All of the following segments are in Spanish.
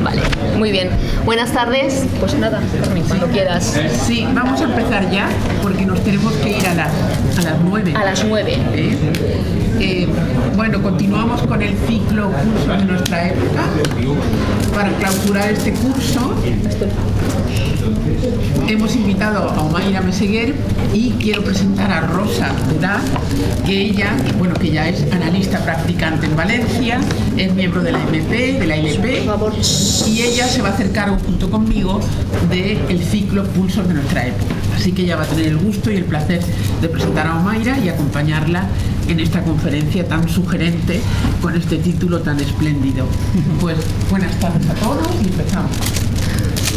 Vale, muy bien. Buenas tardes. Pues nada, cuando quieras. Sí, vamos a empezar ya, porque nos tenemos que ir a las 9. A las 9. Bueno, continuamos con el ciclo Cursos de nuestra época. Para clausurar este curso hemos invitado a Omaira Meseguer y quiero presentar a Rosa Durá, que ella, que ya es analista practicante en Valencia, es miembro de la MP, de la ILP, y ella se va a hacer cargo junto conmigo del ciclo Pulsos de nuestra época. Así que ella va a tener el gusto y el placer de presentar a Omaira y acompañarla en esta conferencia tan sugerente con este título tan espléndido. Pues buenas tardes a todos y empezamos.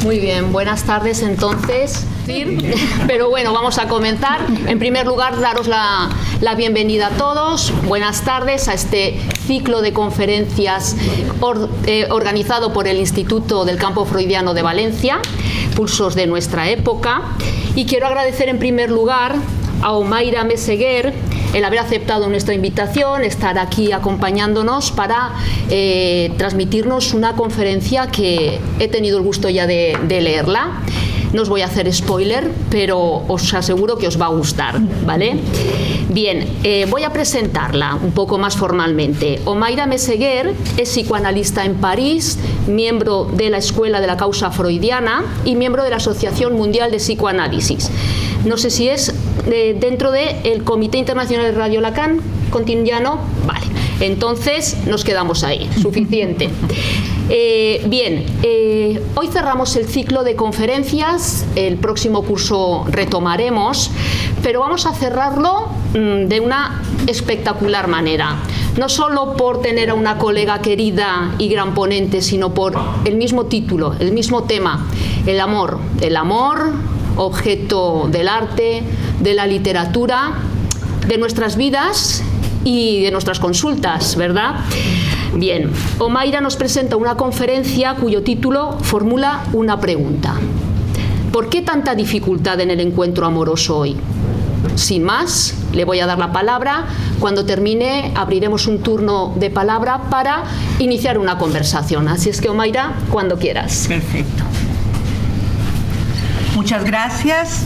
Muy bien, buenas tardes entonces. Pero bueno, vamos a comenzar. En primer lugar, daros la bienvenida a todos. Buenas tardes a este ciclo de conferencias organizado por el Instituto del Campo Freudiano de Valencia, Pulsos de nuestra época. Y quiero agradecer en primer lugar a Omaira Meseguer el haber aceptado nuestra invitación, estar aquí acompañándonos para transmitirnos una conferencia que he tenido el gusto ya de leerla. No os voy a hacer spoiler, pero os aseguro que os va a gustar, ¿vale? Bien, voy a presentarla un poco más formalmente. Omaira Meseguer es psicoanalista en París, miembro de la Escuela de la Causa Freudiana y miembro de la Asociación Mundial de Psicoanálisis. No sé si es dentro del Comité Internacional de Radio Lacan, ¿Continyano? Vale, entonces nos quedamos ahí, suficiente. Bien, hoy cerramos el ciclo de conferencias, el próximo curso retomaremos, pero vamos a cerrarlo de una espectacular manera. No solo por tener a una colega querida y gran ponente, sino por el mismo título, el mismo tema, el amor. El amor, objeto del arte, de la literatura, de nuestras vidas y de nuestras consultas, ¿verdad? Bien, Omaira nos presenta una conferencia cuyo título formula una pregunta. ¿Por qué tanta dificultad en el encuentro amoroso hoy? Sin más, le voy a dar la palabra. Cuando termine, abriremos un turno de palabra para iniciar una conversación. Así es que, Omaira, cuando quieras. Perfecto. Muchas gracias.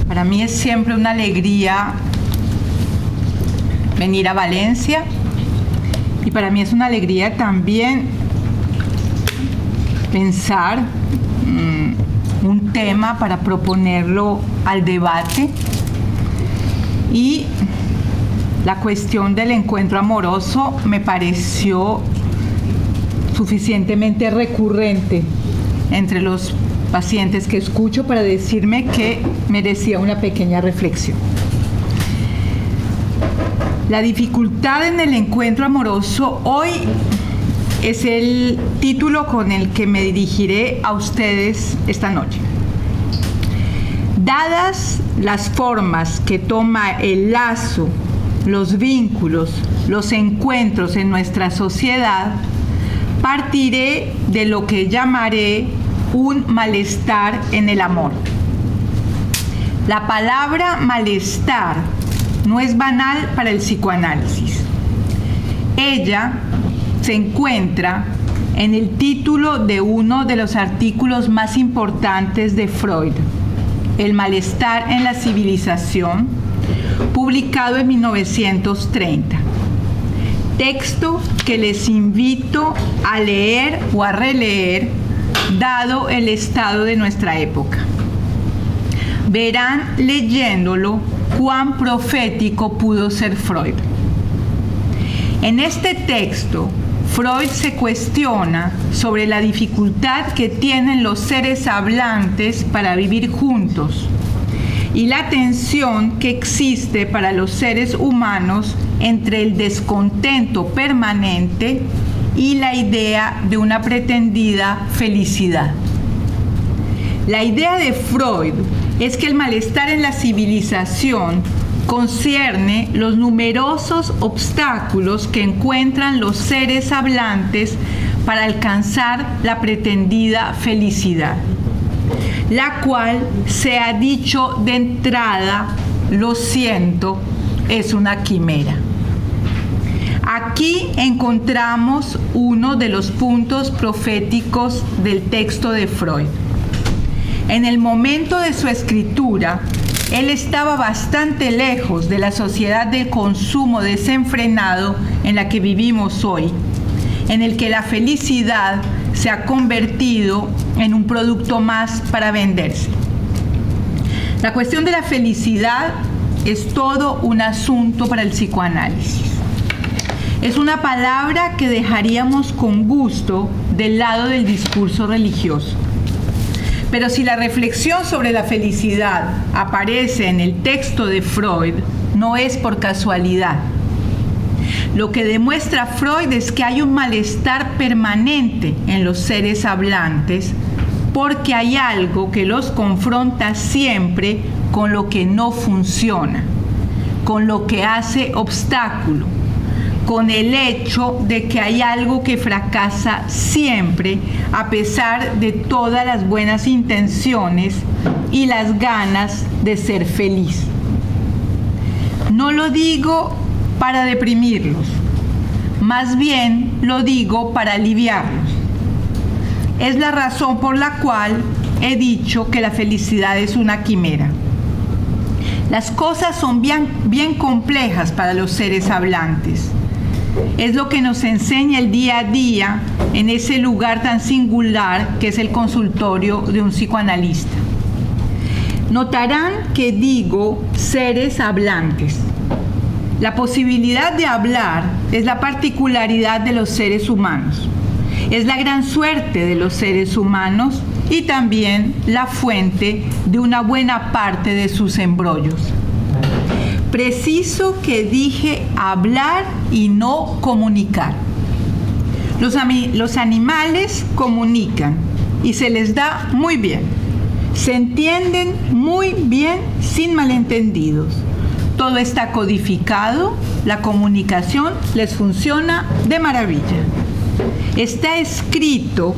Para mí es siempre una alegría venir a Valencia y para mí es una alegría también pensar un tema para proponerlo al debate, y la cuestión del encuentro amoroso me pareció suficientemente recurrente entre los pacientes que escucho para decirme que merecía una pequeña reflexión. La dificultad en el encuentro amoroso hoy es el título con el que me dirigiré a ustedes esta noche. Dadas las formas que toma el lazo, los vínculos, los encuentros en nuestra sociedad, partiré de lo que llamaré un malestar en el amor. La palabra malestar no es banal para el psicoanálisis. Ella se encuentra en el título de uno de los artículos más importantes de Freud, El malestar en la civilización, publicado en 1930. Texto que les invito a leer o a releer, dado el estado de nuestra época. Verán leyéndolo cuán profético pudo ser Freud. En este texto, Freud se cuestiona sobre la dificultad que tienen los seres hablantes para vivir juntos y la tensión que existe para los seres humanos entre el descontento permanente y la idea de una pretendida felicidad. La idea de Freud es que el malestar en la civilización concierne los numerosos obstáculos que encuentran los seres hablantes para alcanzar la pretendida felicidad, la cual, se ha dicho de entrada, lo siento, es una quimera. Aquí encontramos uno de los puntos proféticos del texto de Freud. En el momento de su escritura, él estaba bastante lejos de la sociedad del consumo desenfrenado en la que vivimos hoy, en el que la felicidad se ha convertido en un producto más para venderse. La cuestión de la felicidad es todo un asunto para el psicoanálisis. Es una palabra que dejaríamos con gusto del lado del discurso religioso. Pero si la reflexión sobre la felicidad aparece en el texto de Freud, no es por casualidad. Lo que demuestra Freud es que hay un malestar permanente en los seres hablantes porque hay algo que los confronta siempre con lo que no funciona, con lo que hace obstáculo, con el hecho de que hay algo que fracasa siempre a pesar de todas las buenas intenciones y las ganas de ser feliz. No lo digo para deprimirlos, más bien lo digo para aliviarlos. Es la razón por la cual he dicho que la felicidad es una quimera. Las cosas son bien complejas para los seres hablantes. Es lo que nos enseña el día a día en ese lugar tan singular que es el consultorio de un psicoanalista. Notarán que digo seres hablantes. La posibilidad de hablar es la particularidad de los seres humanos. Es la gran suerte de los seres humanos y también la fuente de una buena parte de sus embrollos. Preciso que dije hablar y no comunicar. Los animales comunican y se les da muy bien. Se entienden muy bien sin malentendidos. Todo está codificado, la comunicación les funciona de maravilla. Está escrito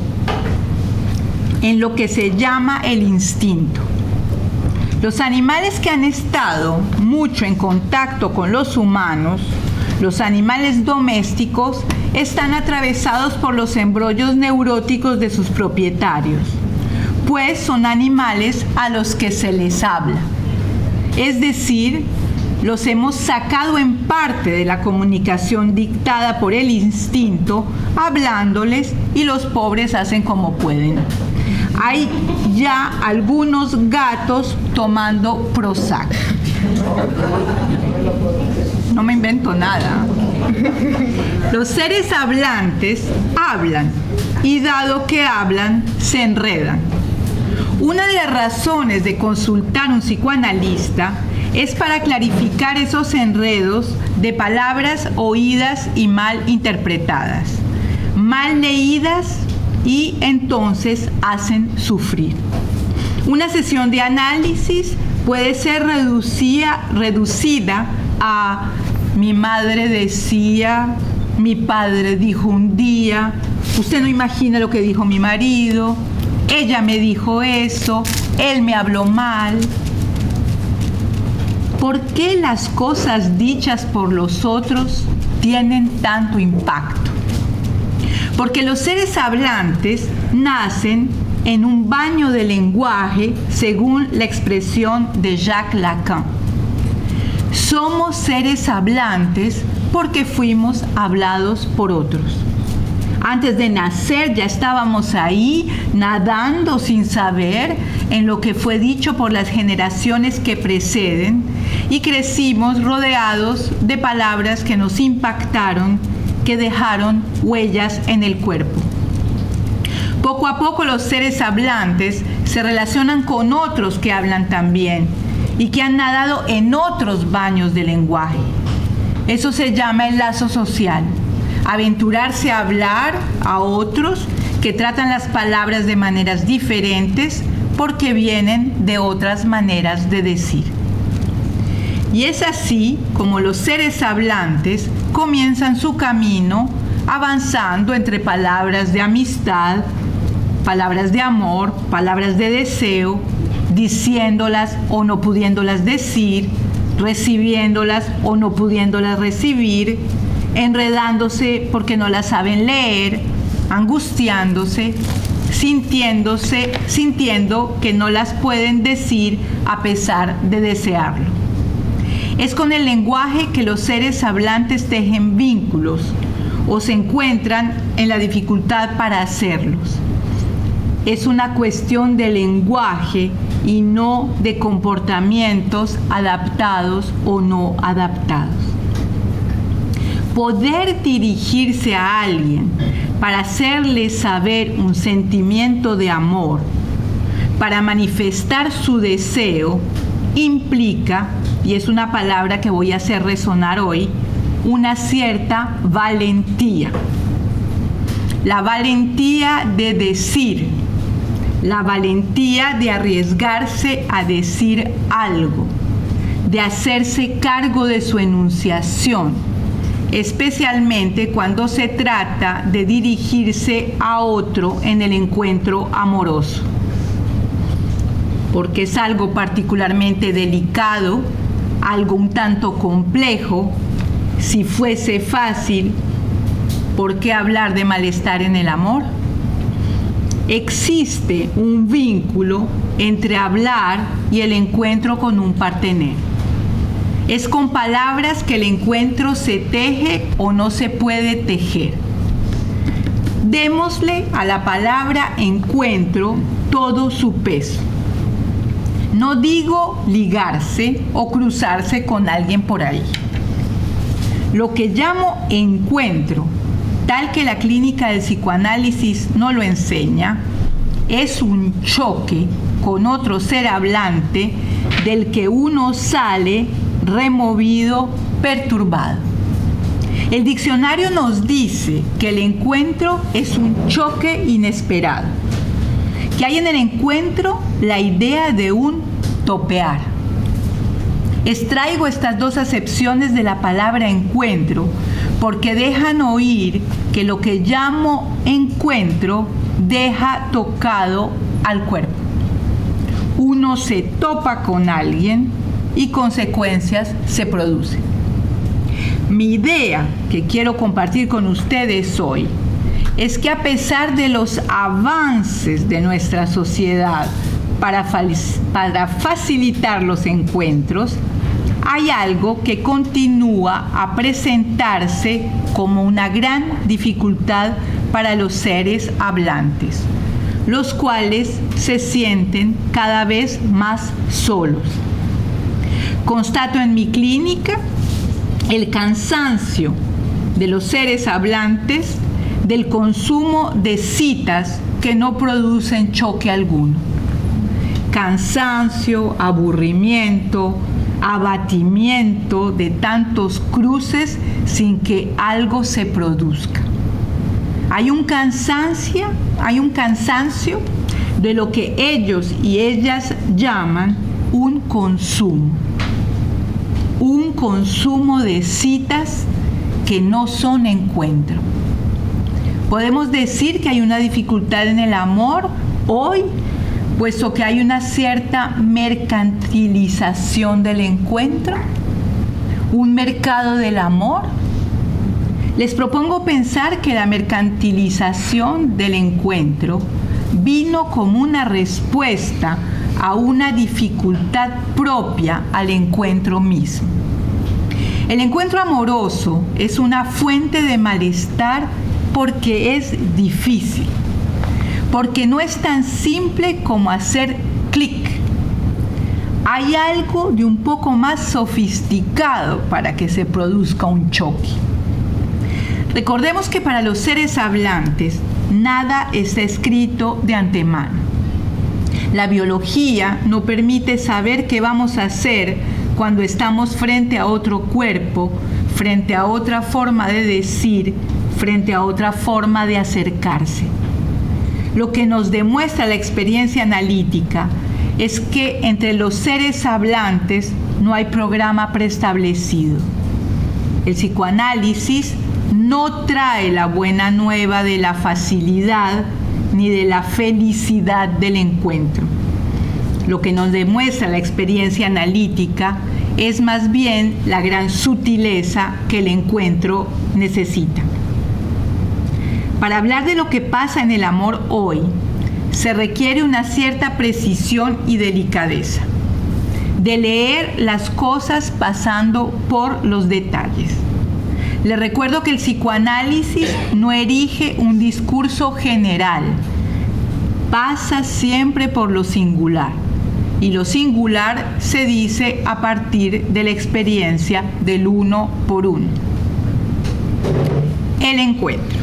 en lo que se llama el instinto. Los animales que han estado mucho en contacto con los humanos, los animales domésticos, están atravesados por los embrollos neuróticos de sus propietarios, pues son animales a los que se les habla. Es decir, los hemos sacado en parte de la comunicación dictada por el instinto, hablándoles, y los pobres hacen como pueden. Hay ya algunos gatos tomando Prozac. No me invento nada. Los seres hablantes hablan y dado que hablan, se enredan. Una de las razones de consultar a un psicoanalista es para clarificar esos enredos de palabras oídas y mal interpretadas, mal leídas, y entonces hacen sufrir. Una sesión de análisis puede ser reducida a mi madre decía, mi padre dijo un día, usted no imagina lo que dijo mi marido, ella me dijo eso, él me habló mal. ¿Por qué las cosas dichas por los otros tienen tanto impacto? Porque los seres hablantes nacen en un baño de lenguaje, según la expresión de Jacques Lacan. Somos seres hablantes porque fuimos hablados por otros. Antes de nacer ya estábamos ahí, nadando sin saber en lo que fue dicho por las generaciones que preceden, y crecimos rodeados de palabras que nos impactaron, que dejaron huellas en el cuerpo. Poco a poco los seres hablantes se relacionan con otros que hablan también y que han nadado en otros baños de lenguaje. Eso se llama el lazo social. Aventurarse a hablar a otros que tratan las palabras de maneras diferentes porque vienen de otras maneras de decir. Y es así como los seres hablantes comienzan su camino avanzando entre palabras de amistad, palabras de amor, palabras de deseo, diciéndolas o no pudiéndolas decir, recibiéndolas o no pudiéndolas recibir, enredándose porque no la saben leer, angustiándose, sintiendo que no las pueden decir a pesar de desearlo. Es con el lenguaje que los seres hablantes tejen vínculos o se encuentran en la dificultad para hacerlos. Es una cuestión de lenguaje y no de comportamientos adaptados o no adaptados. Poder dirigirse a alguien para hacerle saber un sentimiento de amor, para manifestar su deseo, implica, y es una palabra que voy a hacer resonar hoy, una cierta valentía. La valentía de decir, la valentía de arriesgarse a decir algo, de hacerse cargo de su enunciación, especialmente cuando se trata de dirigirse a otro en el encuentro amoroso, porque es algo particularmente delicado, algo un tanto complejo. Si fuese fácil, ¿por qué hablar de malestar en el amor? Existe un vínculo entre hablar y el encuentro con un partener. Es con palabras que el encuentro se teje o no se puede tejer. Démosle a la palabra encuentro todo su peso. No digo ligarse o cruzarse con alguien por ahí. Lo que llamo encuentro, tal que la clínica del psicoanálisis no lo enseña, es un choque con otro ser hablante del que uno sale removido, perturbado. El diccionario nos dice que el encuentro es un choque inesperado, que hay en el encuentro la idea de un topear. Extraigo estas dos acepciones de la palabra encuentro porque dejan oír que lo que llamo encuentro deja tocado al cuerpo. Uno se topa con alguien y consecuencias se producen. Mi idea que quiero compartir con ustedes hoy es que a pesar de los avances de nuestra sociedad para facilitar los encuentros, hay algo que continúa a presentarse como una gran dificultad para los seres hablantes, los cuales se sienten cada vez más solos. Constato en mi clínica el cansancio de los seres hablantes del consumo de citas que no producen choque alguno. Cansancio, aburrimiento, abatimiento de tantos cruces sin que algo se produzca. Hay un cansancio de lo que ellos y ellas llaman un consumo de citas que no son encuentro. Podemos decir que hay una dificultad en el amor hoy, puesto que hay una cierta mercantilización del encuentro, un mercado del amor. Les propongo pensar que la mercantilización del encuentro vino como una respuesta a una dificultad propia al encuentro mismo. El encuentro amoroso es una fuente de malestar porque es difícil, porque no es tan simple como hacer clic. Hay algo de un poco más sofisticado para que se produzca un choque. Recordemos que para los seres hablantes nada está escrito de antemano. La biología no permite saber qué vamos a hacer cuando estamos frente a otro cuerpo, frente a otra forma de decir, frente a otra forma de acercarse. Lo que nos demuestra la experiencia analítica es que entre los seres hablantes no hay programa preestablecido. El psicoanálisis no trae la buena nueva de la facilidad ni de la felicidad del encuentro. Lo que nos demuestra la experiencia analítica es más bien la gran sutileza que el encuentro necesita. Para hablar de lo que pasa en el amor hoy, se requiere una cierta precisión y delicadeza, de leer las cosas pasando por los detalles. Les recuerdo que el psicoanálisis no erige un discurso general, pasa siempre por lo singular, y lo singular se dice a partir de la experiencia del uno por uno. El encuentro.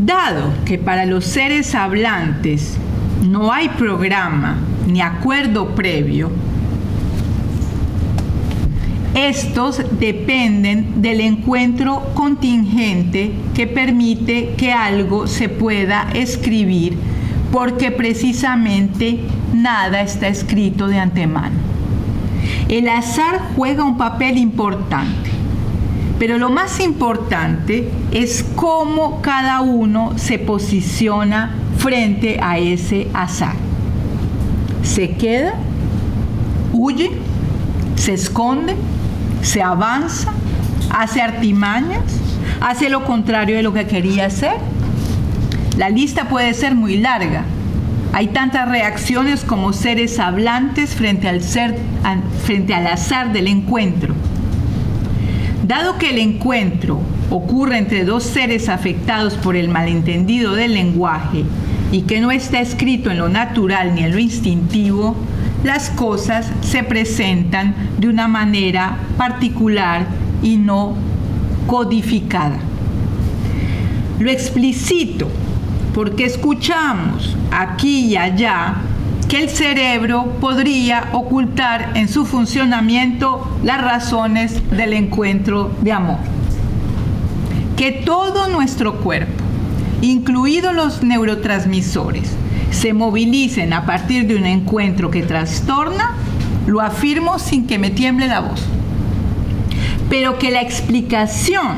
Dado que para los seres hablantes no hay programa ni acuerdo previo, estos dependen del encuentro contingente que permite que algo se pueda escribir, porque precisamente nada está escrito de antemano. El azar juega un papel importante, pero lo más importante es cómo cada uno se posiciona frente a ese azar. ¿Se queda? ¿Huye? ¿Se esconde? ¿Se avanza? ¿Hace artimañas? ¿Hace lo contrario de lo que quería hacer? La lista puede ser muy larga. Hay tantas reacciones como seres hablantes frente al azar del encuentro. Dado que el encuentro ocurre entre dos seres afectados por el malentendido del lenguaje y que no está escrito en lo natural ni en lo instintivo, las cosas se presentan de una manera particular y no codificada. Lo explicito porque escuchamos aquí y allá que el cerebro podría ocultar en su funcionamiento las razones del encuentro de amor. Que todo nuestro cuerpo, incluidos los neurotransmisores, se movilicen a partir de un encuentro que trastorna, lo afirmo sin que me tiemble la voz. Pero que la explicación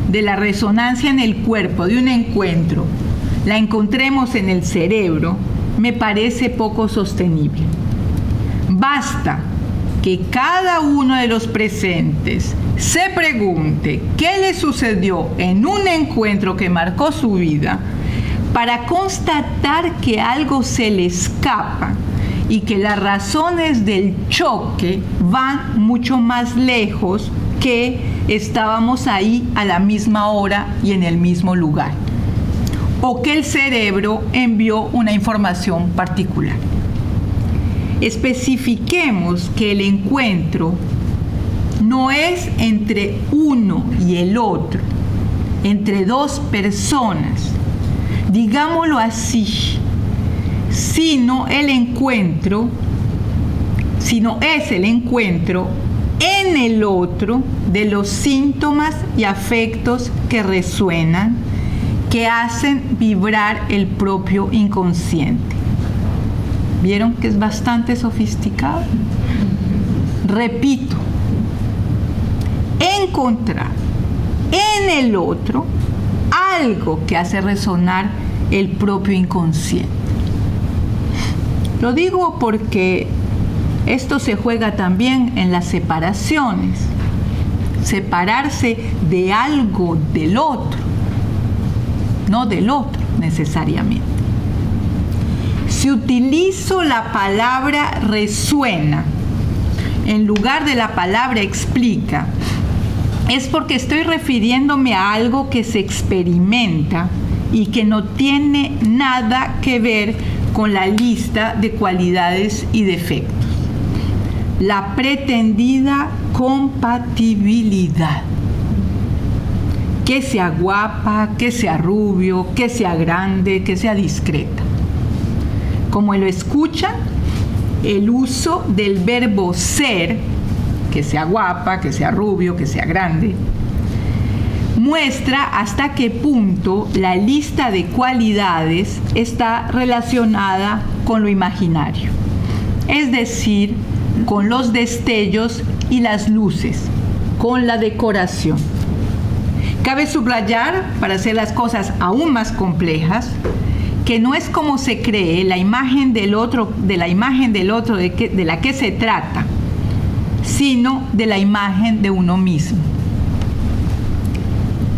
de la resonancia en el cuerpo de un encuentro la encontremos en el cerebro, me parece poco sostenible. Basta que cada uno de los presentes se pregunte qué le sucedió en un encuentro que marcó su vida para constatar que algo se le escapa y que las razones del choque van mucho más lejos que estábamos ahí a la misma hora y en el mismo lugar, o que el cerebro envió una información particular. Especifiquemos que el encuentro no es entre uno y el otro, entre dos personas, digámoslo así, sino es el encuentro en el otro de los síntomas y afectos que resuenan, que hacen vibrar el propio inconsciente. ¿Vieron que es bastante sofisticado? Repito, encontrar en el otro algo que hace resonar el propio inconsciente. Lo digo porque esto se juega también en las separaciones. Separarse de algo del otro, no del otro necesariamente. Si utilizo la palabra resuena en lugar de la palabra explica, es porque estoy refiriéndome a algo que se experimenta y que no tiene nada que ver con la lista de cualidades y defectos. La pretendida compatibilidad. Que sea guapa, que sea rubio, que sea grande, que sea discreta. Como lo escuchan, el uso del verbo ser, que sea guapa, que sea rubio, que sea grande, muestra hasta qué punto la lista de cualidades está relacionada con lo imaginario, es decir, con los destellos y las luces, con la decoración. Cabe subrayar, para hacer las cosas aún más complejas, que no es como se cree la imagen del otro, de la imagen del otro de la que se trata, sino de la imagen de uno mismo.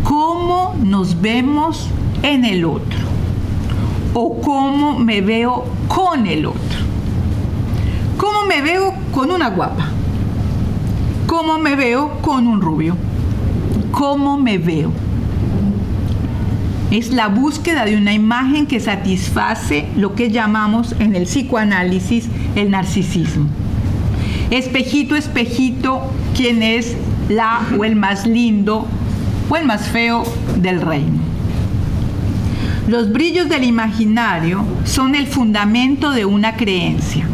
¿Cómo nos vemos en el otro? ¿O cómo me veo con el otro? ¿Cómo me veo con una guapa? ¿Cómo me veo con un rubio? ¿Cómo me veo? Es la búsqueda de una imagen que satisface lo que llamamos en el psicoanálisis el narcisismo. Espejito, espejito, ¿quién es la o el más lindo o el más feo del reino? Los brillos del imaginario son el fundamento de una creencia.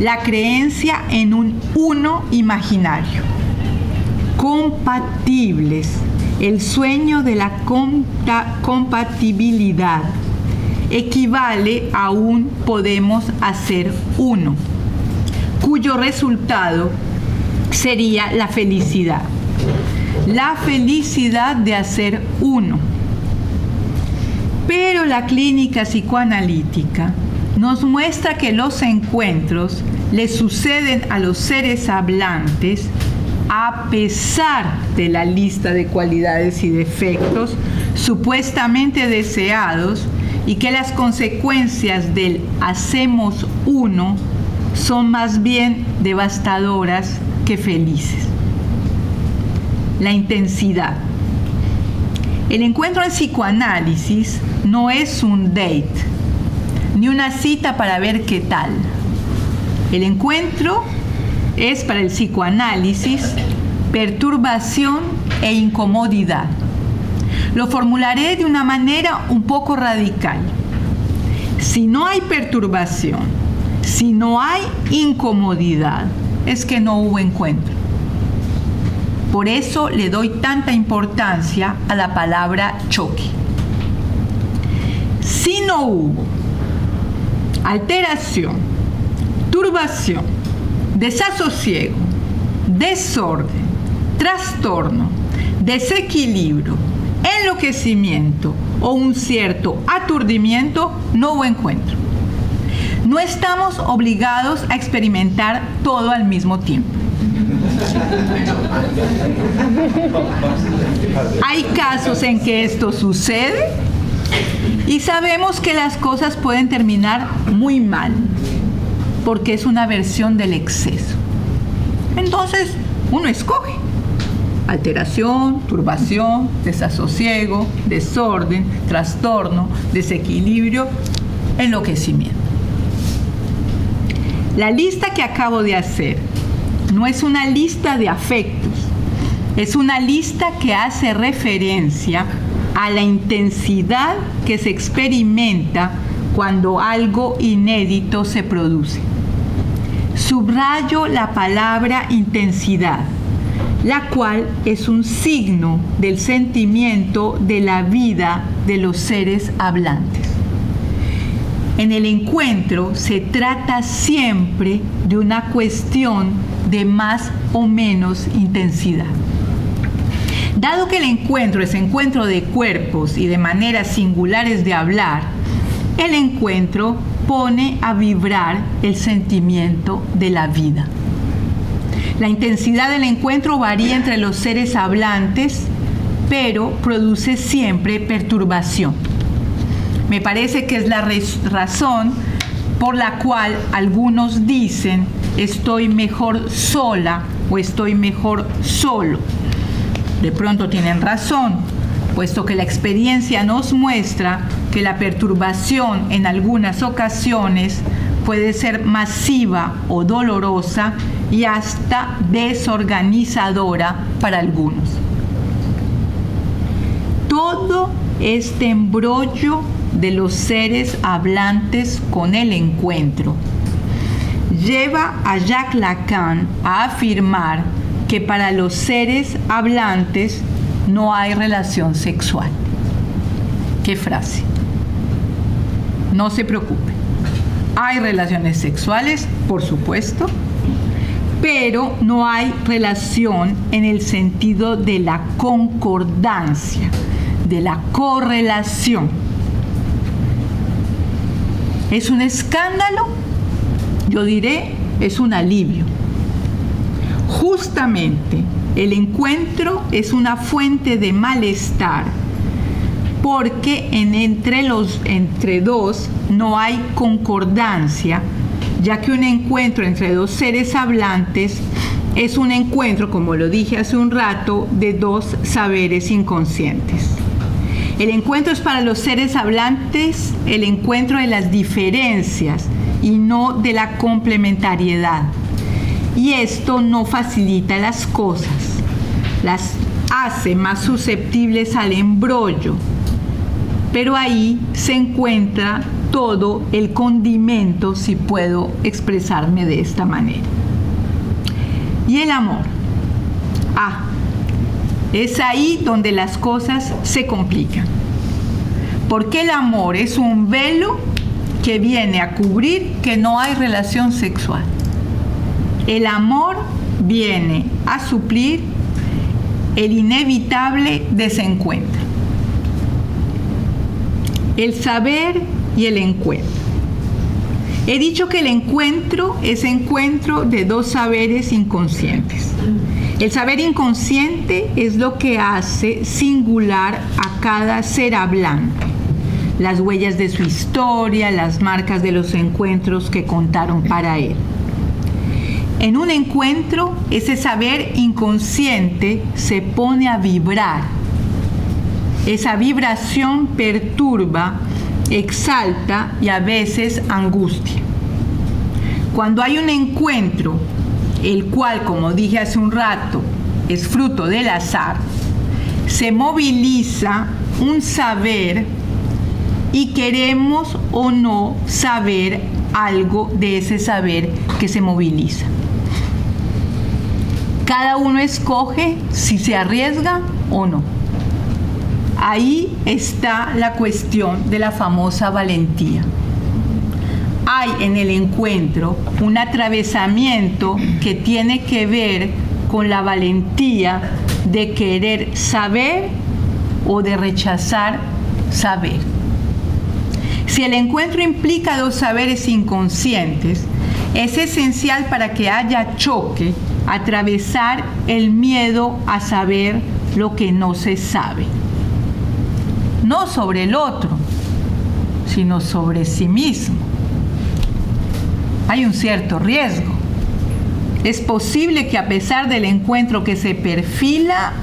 La creencia en un uno imaginario. Compatibles. El sueño de la compatibilidad equivale a un podemos hacer uno, cuyo resultado sería la felicidad. La felicidad de hacer uno. Pero la clínica psicoanalítica nos muestra que los encuentros le suceden a los seres hablantes a pesar de la lista de cualidades y defectos supuestamente deseados, y que las consecuencias del hacemos uno son más bien devastadoras que felices. La intensidad. El encuentro en psicoanálisis no es un date, ni una cita para ver qué tal. El encuentro es para el psicoanálisis perturbación e incomodidad. Lo formularé de una manera un poco radical. Si no hay perturbación, si no hay incomodidad, es que no hubo encuentro. Por eso le doy tanta importancia a la palabra choque. Si no hubo alteración, turbación, desasosiego, desorden, trastorno, desequilibrio, enloquecimiento o un cierto aturdimiento, no hubo encuentro. No estamos obligados a experimentar todo al mismo tiempo. Hay casos en que esto sucede y sabemos que las cosas pueden terminar muy mal, porque es una versión del exceso. Entonces, uno escoge alteración, turbación, desasosiego, desorden, trastorno, desequilibrio, enloquecimiento. La lista que acabo de hacer no es una lista de afectos, es una lista que hace referencia a la intensidad que se experimenta cuando algo inédito se produce. Subrayo la palabra intensidad, la cual es un signo del sentimiento de la vida de los seres hablantes. En el encuentro se trata siempre de una cuestión de más o menos intensidad. Dado que el encuentro es encuentro de cuerpos y de maneras singulares de hablar, el encuentro pone a vibrar el sentimiento de la vida. La intensidad del encuentro varía entre los seres hablantes, pero produce siempre perturbación. Me parece que es la razón por la cual algunos dicen estoy mejor sola o estoy mejor solo. De pronto tienen razón, puesto que la experiencia nos muestra que la perturbación en algunas ocasiones puede ser masiva o dolorosa y hasta desorganizadora para algunos. Todo este embrollo de los seres hablantes con el encuentro lleva a Jacques Lacan a afirmar que para los seres hablantes no hay relación sexual. ¿Qué frase? No se preocupe. Hay relaciones sexuales, por supuesto, pero no hay relación en el sentido de la concordancia, de la correlación. ¿Es un escándalo? Yo diré, es un alivio. Justamente, el encuentro es una fuente de malestar porque entre dos no hay concordancia, ya que un encuentro entre dos seres hablantes es un encuentro, como lo dije hace un rato, de dos saberes inconscientes. El encuentro es para los seres hablantes el encuentro de las diferencias y no de la complementariedad. Y esto no facilita las cosas, las hace más susceptibles al embrollo. Pero ahí se encuentra todo el condimento, si puedo expresarme de esta manera. Y el amor. Es ahí donde las cosas se complican. Porque el amor es un velo que viene a cubrir que no hay relación sexual. El amor viene a suplir el inevitable desencuentro. El saber y el encuentro. He dicho que el encuentro es encuentro de dos saberes inconscientes. El saber inconsciente es lo que hace singular a cada ser hablante. Las huellas de su historia, las marcas de los encuentros que contaron para él. En un encuentro, ese saber inconsciente se pone a vibrar. Esa vibración perturba, exalta y a veces angustia. Cuando hay un encuentro, el cual, como dije hace un rato, es fruto del azar, se moviliza un saber y queremos o no saber algo de ese saber que se moviliza. Cada uno escoge si se arriesga o no. Ahí está la cuestión de la famosa valentía. Hay en el encuentro un atravesamiento que tiene que ver con la valentía de querer saber o de rechazar saber. Si el encuentro implica dos saberes inconscientes, es esencial para que haya choque atravesar el miedo a saber lo que no se sabe. No sobre el otro, sino sobre sí mismo. Hay un cierto riesgo. Es posible que a pesar del encuentro que se perfila,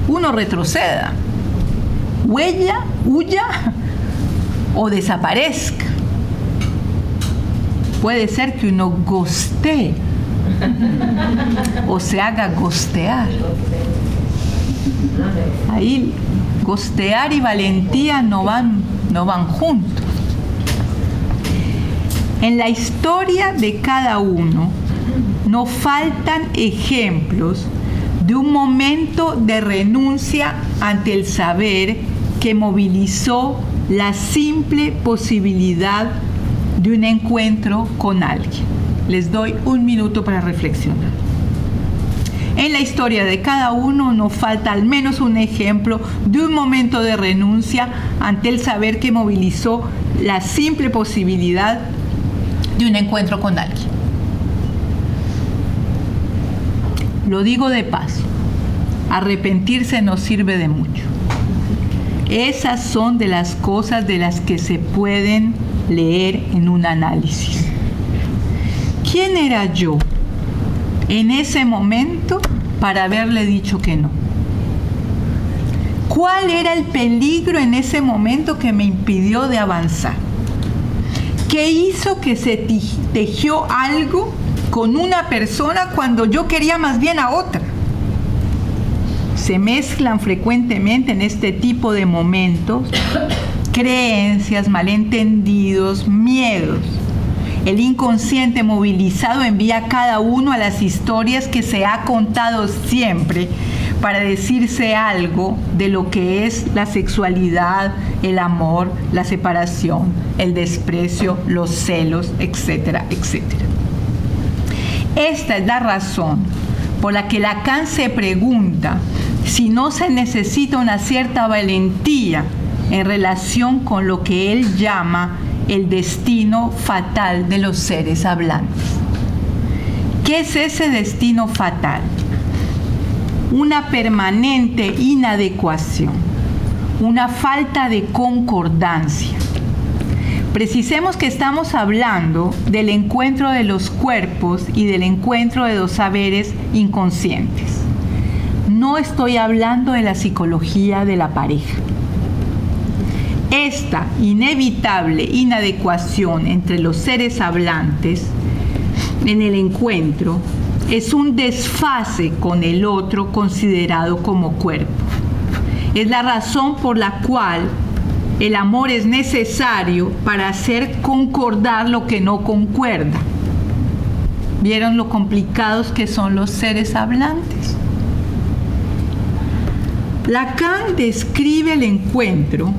uno retroceda, huya o desaparezca. Puede ser que uno gostee o se haga gostear. Ahí gostear y valentía no van juntos. En la historia de cada uno no faltan ejemplos de un momento de renuncia ante el saber que movilizó la simple posibilidad de un encuentro con alguien. Les doy un minuto para reflexionar. En la historia de cada uno no falta al menos un ejemplo de un momento de renuncia ante el saber que movilizó la simple posibilidad de un encuentro con alguien. Lo digo de paso, arrepentirse no sirve de mucho. Esas son de las cosas de las que se pueden leer en un análisis. ¿Quién era yo en ese momento para haberle dicho que no? ¿Cuál era el peligro en ese momento que me impidió de avanzar? ¿Qué hizo que se tejió algo con una persona cuando yo quería más bien a otra? Se mezclan frecuentemente en este tipo de momentos creencias, malentendidos, miedos. El inconsciente movilizado envía a cada uno a las historias que se ha contado siempre para decirse algo de lo que es la sexualidad, el amor, la separación, el desprecio, los celos, etcétera, etcétera. Esta es la razón por la que Lacan se pregunta si no se necesita una cierta valentía en relación con lo que él llama el destino fatal de los seres hablantes. ¿Qué es ese destino fatal? Una permanente inadecuación, una falta de concordancia. Precisemos que estamos hablando del encuentro de los cuerpos y del encuentro de los saberes inconscientes. No estoy hablando de la psicología de la pareja. Esta inevitable inadecuación entre los seres hablantes en el encuentro es un desfase con el otro considerado como cuerpo. Es la razón por la cual el amor es necesario para hacer concordar lo que no concuerda. ¿Vieron lo complicados que son los seres hablantes? Lacan describe el encuentro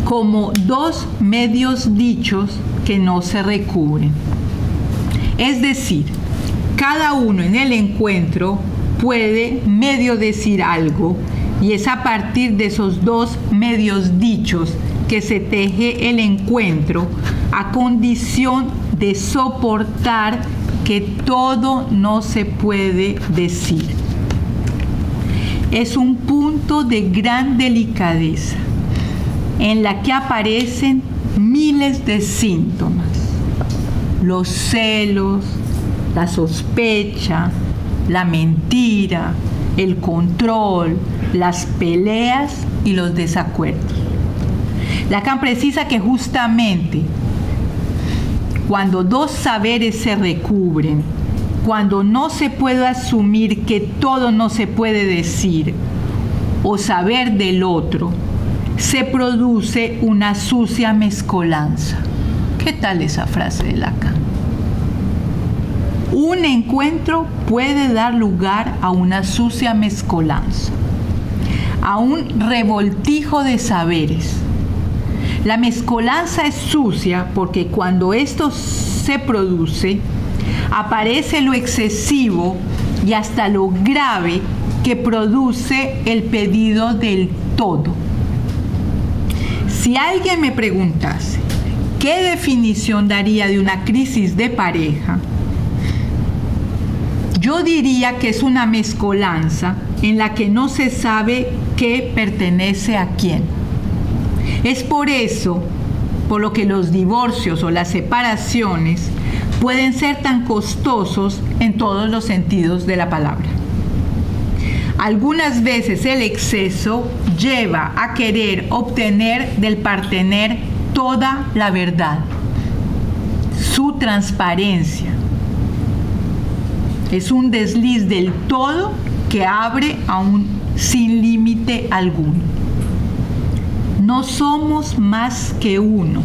como dos medios dichos que no se recubren. Es decir, cada uno en el encuentro puede medio decir algo y es a partir de esos dos medios dichos que se teje el encuentro a condición de soportar que todo no se puede decir. Es un punto de gran delicadeza en la que aparecen miles de síntomas: los celos, la sospecha, la mentira, el control, las peleas y los desacuerdos. Lacan precisa que justamente cuando dos saberes se recubren, cuando no se puede asumir que todo no se puede decir o saber del otro, se produce una sucia mezcolanza. ¿Qué tal esa frase de Lacan? Un encuentro puede dar lugar a una sucia mezcolanza, a un revoltijo de saberes. La mezcolanza es sucia porque cuando esto se produce, aparece lo excesivo y hasta lo grave que produce el pedido del todo. Si alguien me preguntase qué definición daría de una crisis de pareja, yo diría que es una mezcolanza en la que no se sabe qué pertenece a quién. Es por eso por lo que los divorcios o las separaciones pueden ser tan costosos en todos los sentidos de la palabra. Algunas veces el exceso lleva a querer obtener del partener toda la verdad, su transparencia. Es un desliz del todo que abre a un sin límite alguno. No somos más que uno,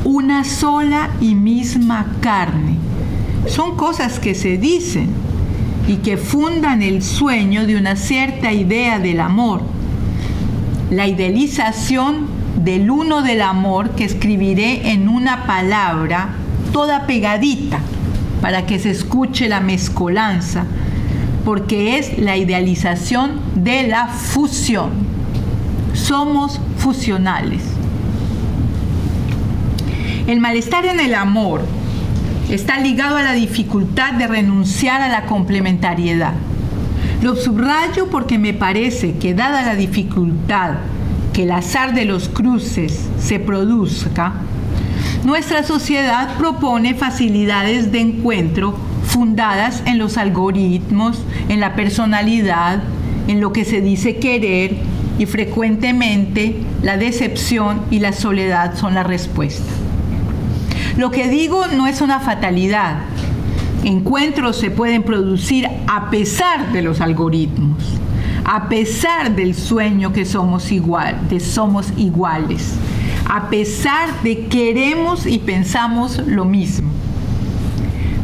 una sola y misma carne. Son cosas que se dicen y que fundan el sueño de una cierta idea del amor. La idealización del uno del amor que escribiré en una palabra toda pegadita para que se escuche la mezcolanza, porque es la idealización de la fusión. Somos fusionales. El malestar en el amor está ligado a la dificultad de renunciar a la complementariedad. Lo subrayo porque me parece que, dada la dificultad que el azar de los cruces se produzca, nuestra sociedad propone facilidades de encuentro fundadas en los algoritmos, en la personalidad, en lo que se dice querer, y frecuentemente la decepción y la soledad son la respuesta. Lo que digo no es una fatalidad. Encuentros se pueden producir a pesar de los algoritmos, a pesar del sueño que somos iguales, a pesar de queremos y pensamos lo mismo.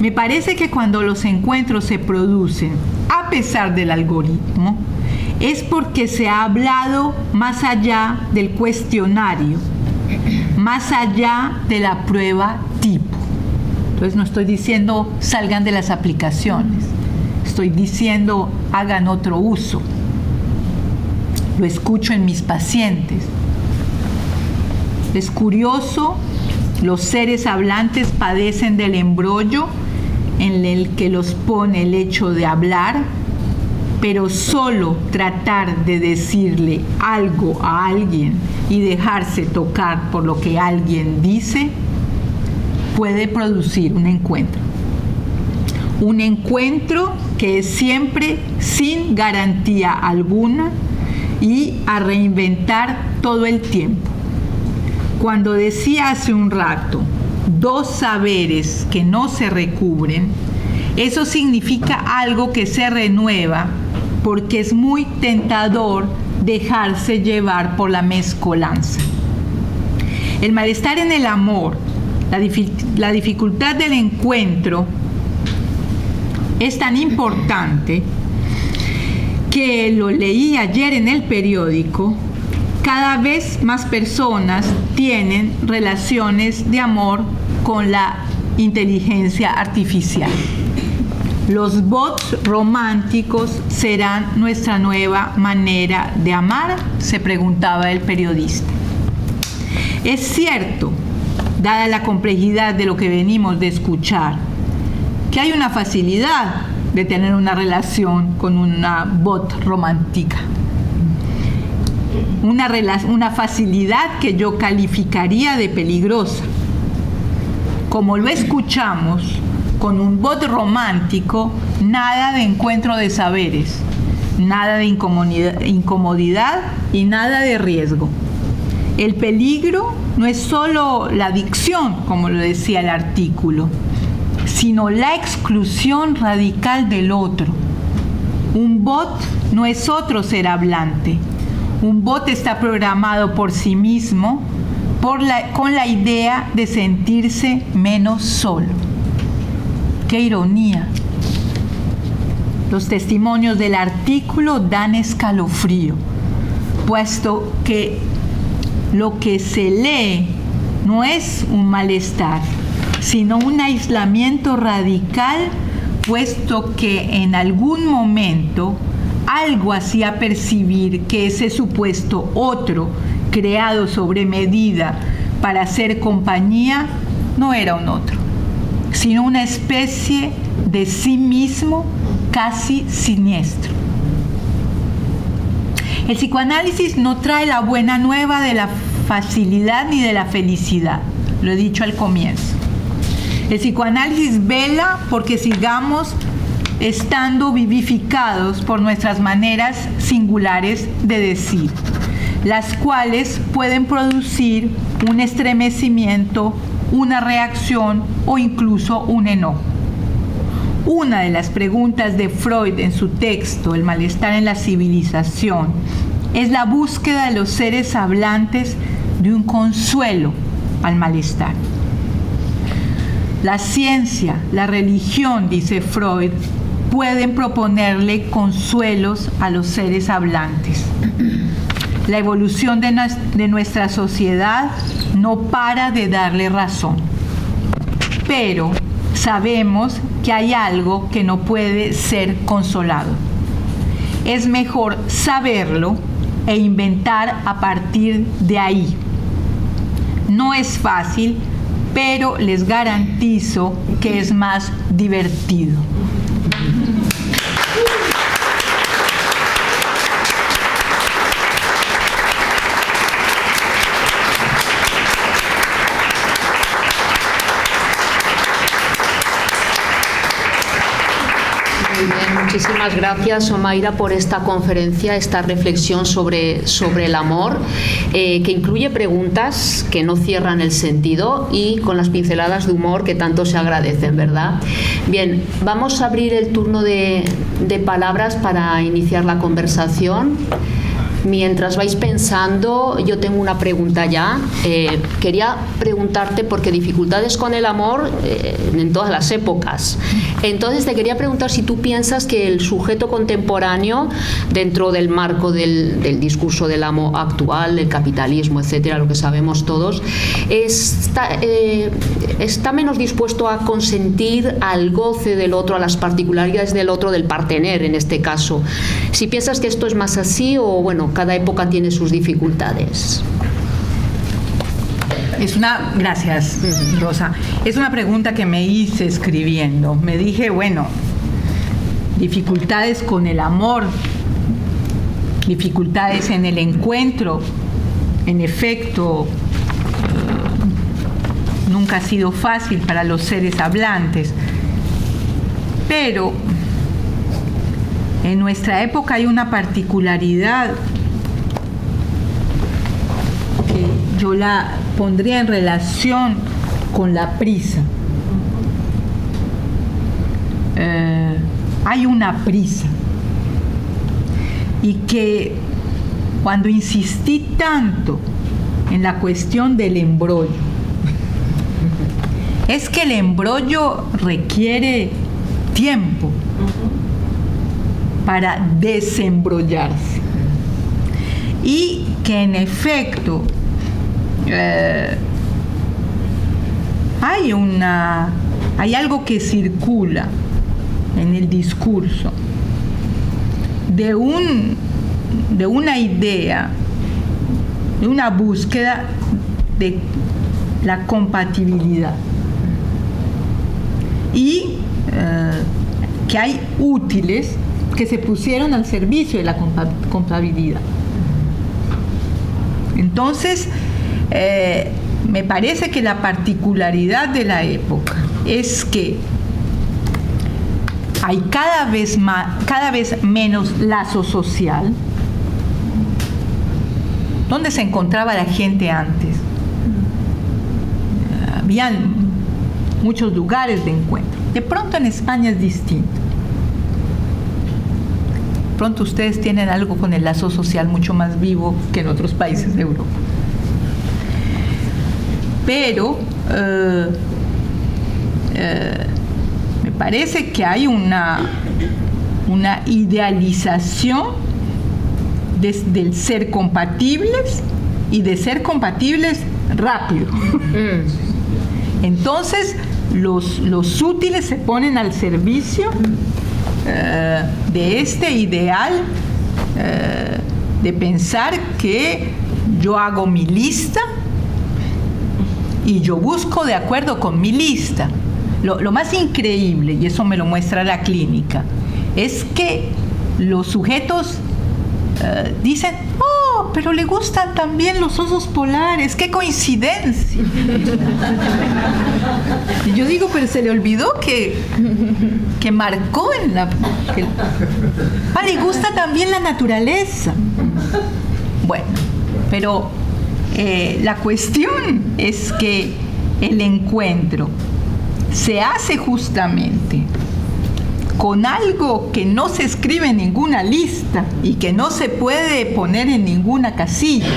Me parece que cuando los encuentros se producen a pesar del algoritmo, es porque se ha hablado más allá del cuestionario, más allá de la prueba tipo. Entonces no estoy diciendo salgan de las aplicaciones, estoy diciendo hagan otro uso. Lo escucho en mis pacientes. Es curioso, los seres hablantes padecen del embrollo en el que los pone el hecho de hablar, pero solo tratar de decirle algo a alguien y dejarse tocar por lo que alguien dice, puede producir un encuentro. Un encuentro que es siempre sin garantía alguna y a reinventar todo el tiempo. Cuando decía hace un rato, 2 saberes que no se recubren, eso significa algo que se renueva, porque es muy tentador dejarse llevar por la mezcolanza. El malestar en el amor, la dificultad del encuentro, es tan importante que lo leí ayer en el periódico. Cada vez más personas tienen relaciones de amor con la inteligencia artificial. ¿Los bots románticos serán nuestra nueva manera de amar?, se preguntaba el periodista. Es cierto, dada la complejidad de lo que venimos de escuchar, que hay una facilidad de tener una relación con una bot romántica. Una facilidad que yo calificaría de peligrosa. Como lo escuchamos, con un bot romántico, nada de encuentro de saberes, nada de incomodidad y nada de riesgo. El peligro no es solo la adicción, como lo decía el artículo, sino la exclusión radical del otro. Un bot no es otro ser hablante. Un bot está programado por sí mismo con la idea de sentirse menos solo. ¡Qué ironía! Los testimonios del artículo dan escalofrío, puesto que lo que se lee no es un malestar, sino un aislamiento radical, puesto que en algún momento algo hacía percibir que ese supuesto otro, creado sobre medida para hacer compañía, no era un otro, sino una especie de sí mismo casi siniestro. El psicoanálisis no trae la buena nueva de la facilidad ni de la felicidad, lo he dicho al comienzo. El psicoanálisis vela porque sigamos estando vivificados por nuestras maneras singulares de decir, las cuales pueden producir un estremecimiento, una reacción o incluso un enojo. Una de las preguntas de Freud en su texto El malestar en la civilización es la búsqueda de los seres hablantes de un consuelo al malestar. La ciencia, la religión, dice Freud, pueden proponerle consuelos a los seres hablantes. La evolución de nuestra sociedad no para de darle razón. Pero sabemos que hay algo que no puede ser consolado. Es mejor saberlo e inventar a partir de ahí. No es fácil, pero les garantizo que es más divertido. Muy bien, muchísimas gracias, Omaira, por esta conferencia, esta reflexión sobre el amor, que incluye preguntas que no cierran el sentido y con las pinceladas de humor que tanto se agradecen, ¿verdad? Bien, vamos a abrir el turno de palabras para iniciar la conversación. Mientras vais pensando, yo tengo una pregunta ya. Quería preguntarte, porque dificultades con el amor en todas las épocas. Entonces te quería preguntar si tú piensas que el sujeto contemporáneo, dentro del marco del discurso del amor actual, el capitalismo, etcétera, lo que sabemos todos, está menos dispuesto a consentir al goce del otro, a las particularidades del otro, del partener en este caso. Si piensas que esto es más así o, bueno, cada época tiene sus dificultades. Gracias, Rosa. Es una pregunta que me hice escribiendo. Me dije, bueno, dificultades con el amor, dificultades en el encuentro. En efecto, nunca ha sido fácil para los seres hablantes. Pero en nuestra época hay una particularidad que yo la pondría en relación con la prisa. Hay una prisa. Y que cuando insistí tanto en la cuestión del embrollo, es que el embrollo requiere tiempo para desembrollarse. Y que en efecto hay algo que circula en el discurso de una idea, de una búsqueda de la compatibilidad. Y que hay útiles que se pusieron al servicio de la compatibilidad. Entonces, me parece que la particularidad de la época es que hay cada vez menos lazo social. ¿Dónde se encontraba la gente antes? Habían muchos lugares de encuentro. De pronto en España es distinto. De pronto ustedes tienen algo con el lazo social mucho más vivo que en otros países de Europa. Pero me parece que hay una idealización del ser compatibles y de ser compatibles rápido. Entonces los útiles se ponen al servicio de este ideal de pensar que yo hago mi lista y yo busco de acuerdo con mi lista. Lo más increíble, y eso me lo muestra la clínica, es que los sujetos dicen, oh, pero le gustan también los osos polares, qué coincidencia. Y yo digo, pero se le olvidó que marcó en la... le gusta también la naturaleza. Bueno, pero la cuestión es que el encuentro se hace justamente con algo que no se escribe en ninguna lista y que no se puede poner en ninguna casilla.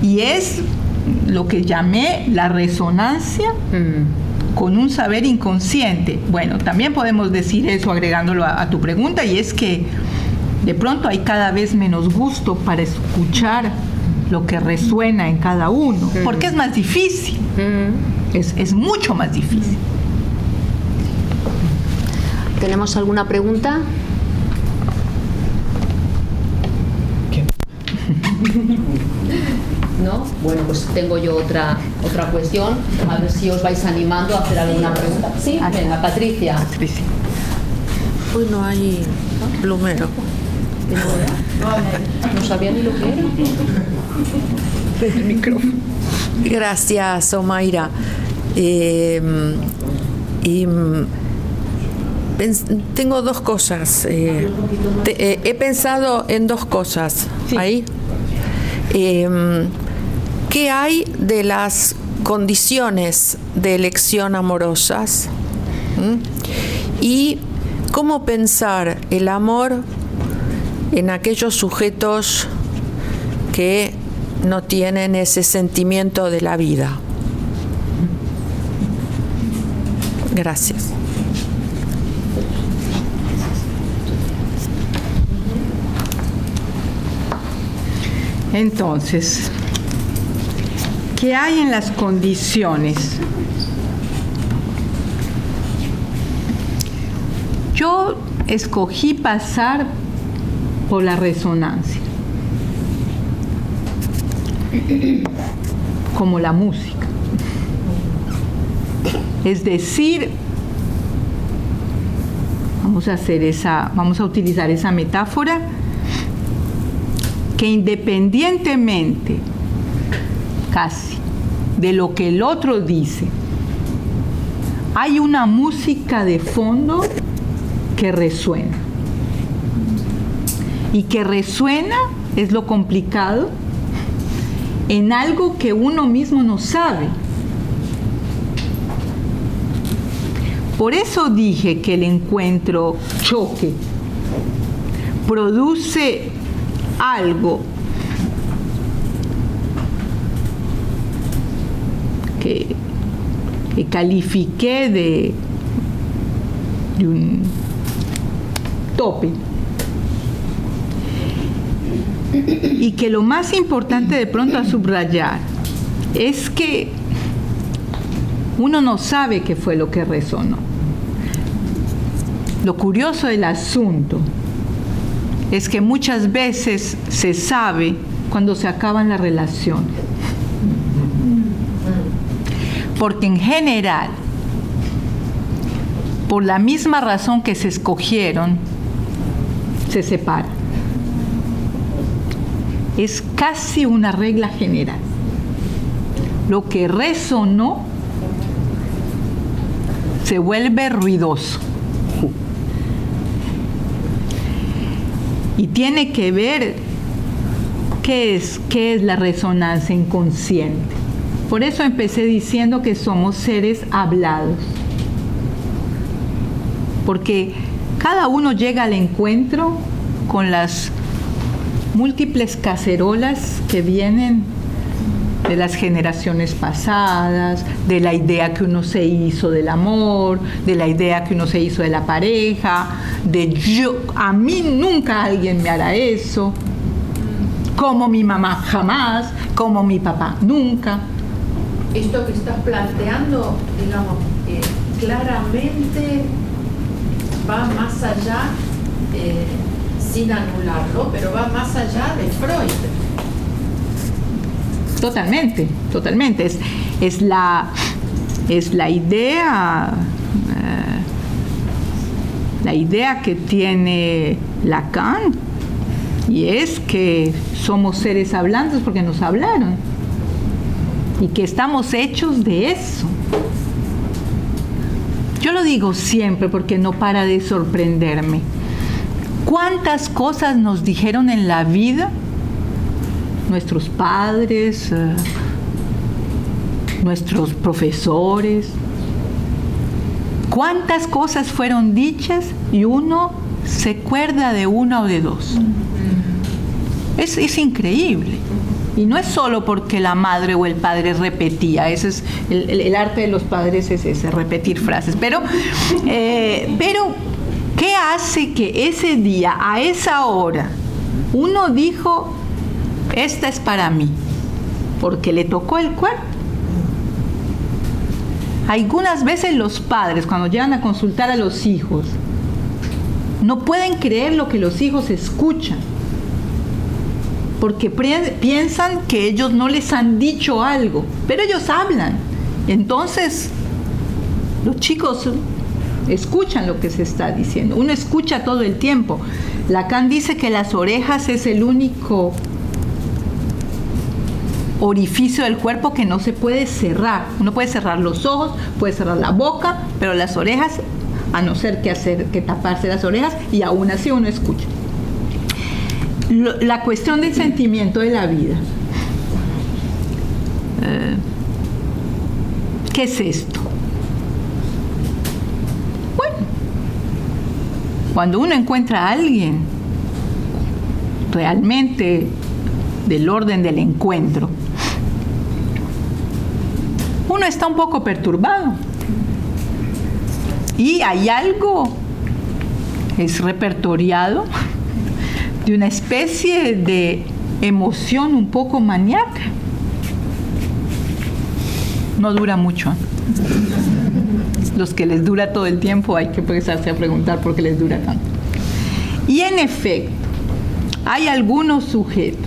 Y es lo que llamé la resonancia con un saber inconsciente. Bueno, también podemos decir eso agregándolo a tu pregunta, y es que de pronto hay cada vez menos gusto para escuchar lo que resuena en cada uno, porque es más difícil. Es mucho más difícil. ¿Tenemos alguna pregunta? ¿Qué? ¿No? Bueno, pues tengo yo otra cuestión. A ver si os vais animando a hacer alguna pregunta. Sí, venga, Patricia. Uy, no hay plumero. No sabía ni lo que era. El micrófono. Gracias, Omaira. Tengo dos cosas. He pensado en dos cosas. Sí. Ahí. ¿Qué hay de las condiciones de elección amorosas? Y cómo pensar el amor en aquellos sujetos que no tienen ese sentimiento de la vida. Gracias. Entonces, ¿qué hay en las condiciones? Yo escogí pasar por la resonancia, como la música. Es decir, vamos a utilizar esa metáfora, que independientemente casi de lo que el otro dice, hay una música de fondo que resuena. Y que resuena, es lo complicado, en algo que uno mismo no sabe. Por eso dije que el encuentro choque produce algo que califiqué de un tope. Y que lo más importante de pronto a subrayar es que uno no sabe qué fue lo que resonó. Lo curioso del asunto es que muchas veces se sabe cuando se acaban las relaciones. Porque en general, por la misma razón que se escogieron, se separan. Es casi una regla general. Lo que resonó se vuelve ruidoso. Y tiene que ver qué es la resonancia inconsciente. Por eso empecé diciendo que somos seres hablados. Porque cada uno llega al encuentro con las múltiples cacerolas que vienen de las generaciones pasadas, de la idea que uno se hizo del amor, de la idea que uno se hizo de la pareja, a mí nunca alguien me hará eso, como mi mamá jamás, como mi papá nunca. Esto que estás planteando, digamos, claramente va más allá, sin anularlo, pero va más allá de Freud. Totalmente, totalmente. Es la idea que tiene Lacan, y es que somos seres hablantes porque nos hablaron y que estamos hechos de eso. Yo lo digo siempre porque no para de sorprenderme. ¿Cuántas cosas nos dijeron en la vida nuestros padres, nuestros profesores? ¿Cuántas cosas fueron dichas y uno se acuerda de una o de dos? Es increíble. Y no es solo porque la madre o el padre repetía, ese es el arte de los padres, es ese, repetir frases. Pero ¿qué hace que ese día, a esa hora, uno dijo, esta es para mí, porque le tocó el cuerpo? Algunas veces los padres, cuando llegan a consultar a los hijos, no pueden creer lo que los hijos escuchan, porque piensan que ellos no les han dicho algo, pero ellos hablan. Entonces, los chicos escuchan lo que se está diciendo. Uno escucha todo el tiempo. Lacan dice que las orejas es el único orificio del cuerpo que no se puede cerrar. Uno puede cerrar los ojos, puede cerrar la boca, pero las orejas, a no ser que taparse las orejas, y aún así uno escucha. La cuestión del sentimiento de la vida. ¿Qué es esto? Bueno, cuando uno encuentra a alguien realmente del orden del encuentro, uno está un poco perturbado. Y hay algo, es repertoriado, de una especie de emoción un poco maníaca. No dura mucho. Los que les dura todo el tiempo hay que empezarse a preguntar por qué les dura tanto. Y en efecto, hay algunos sujetos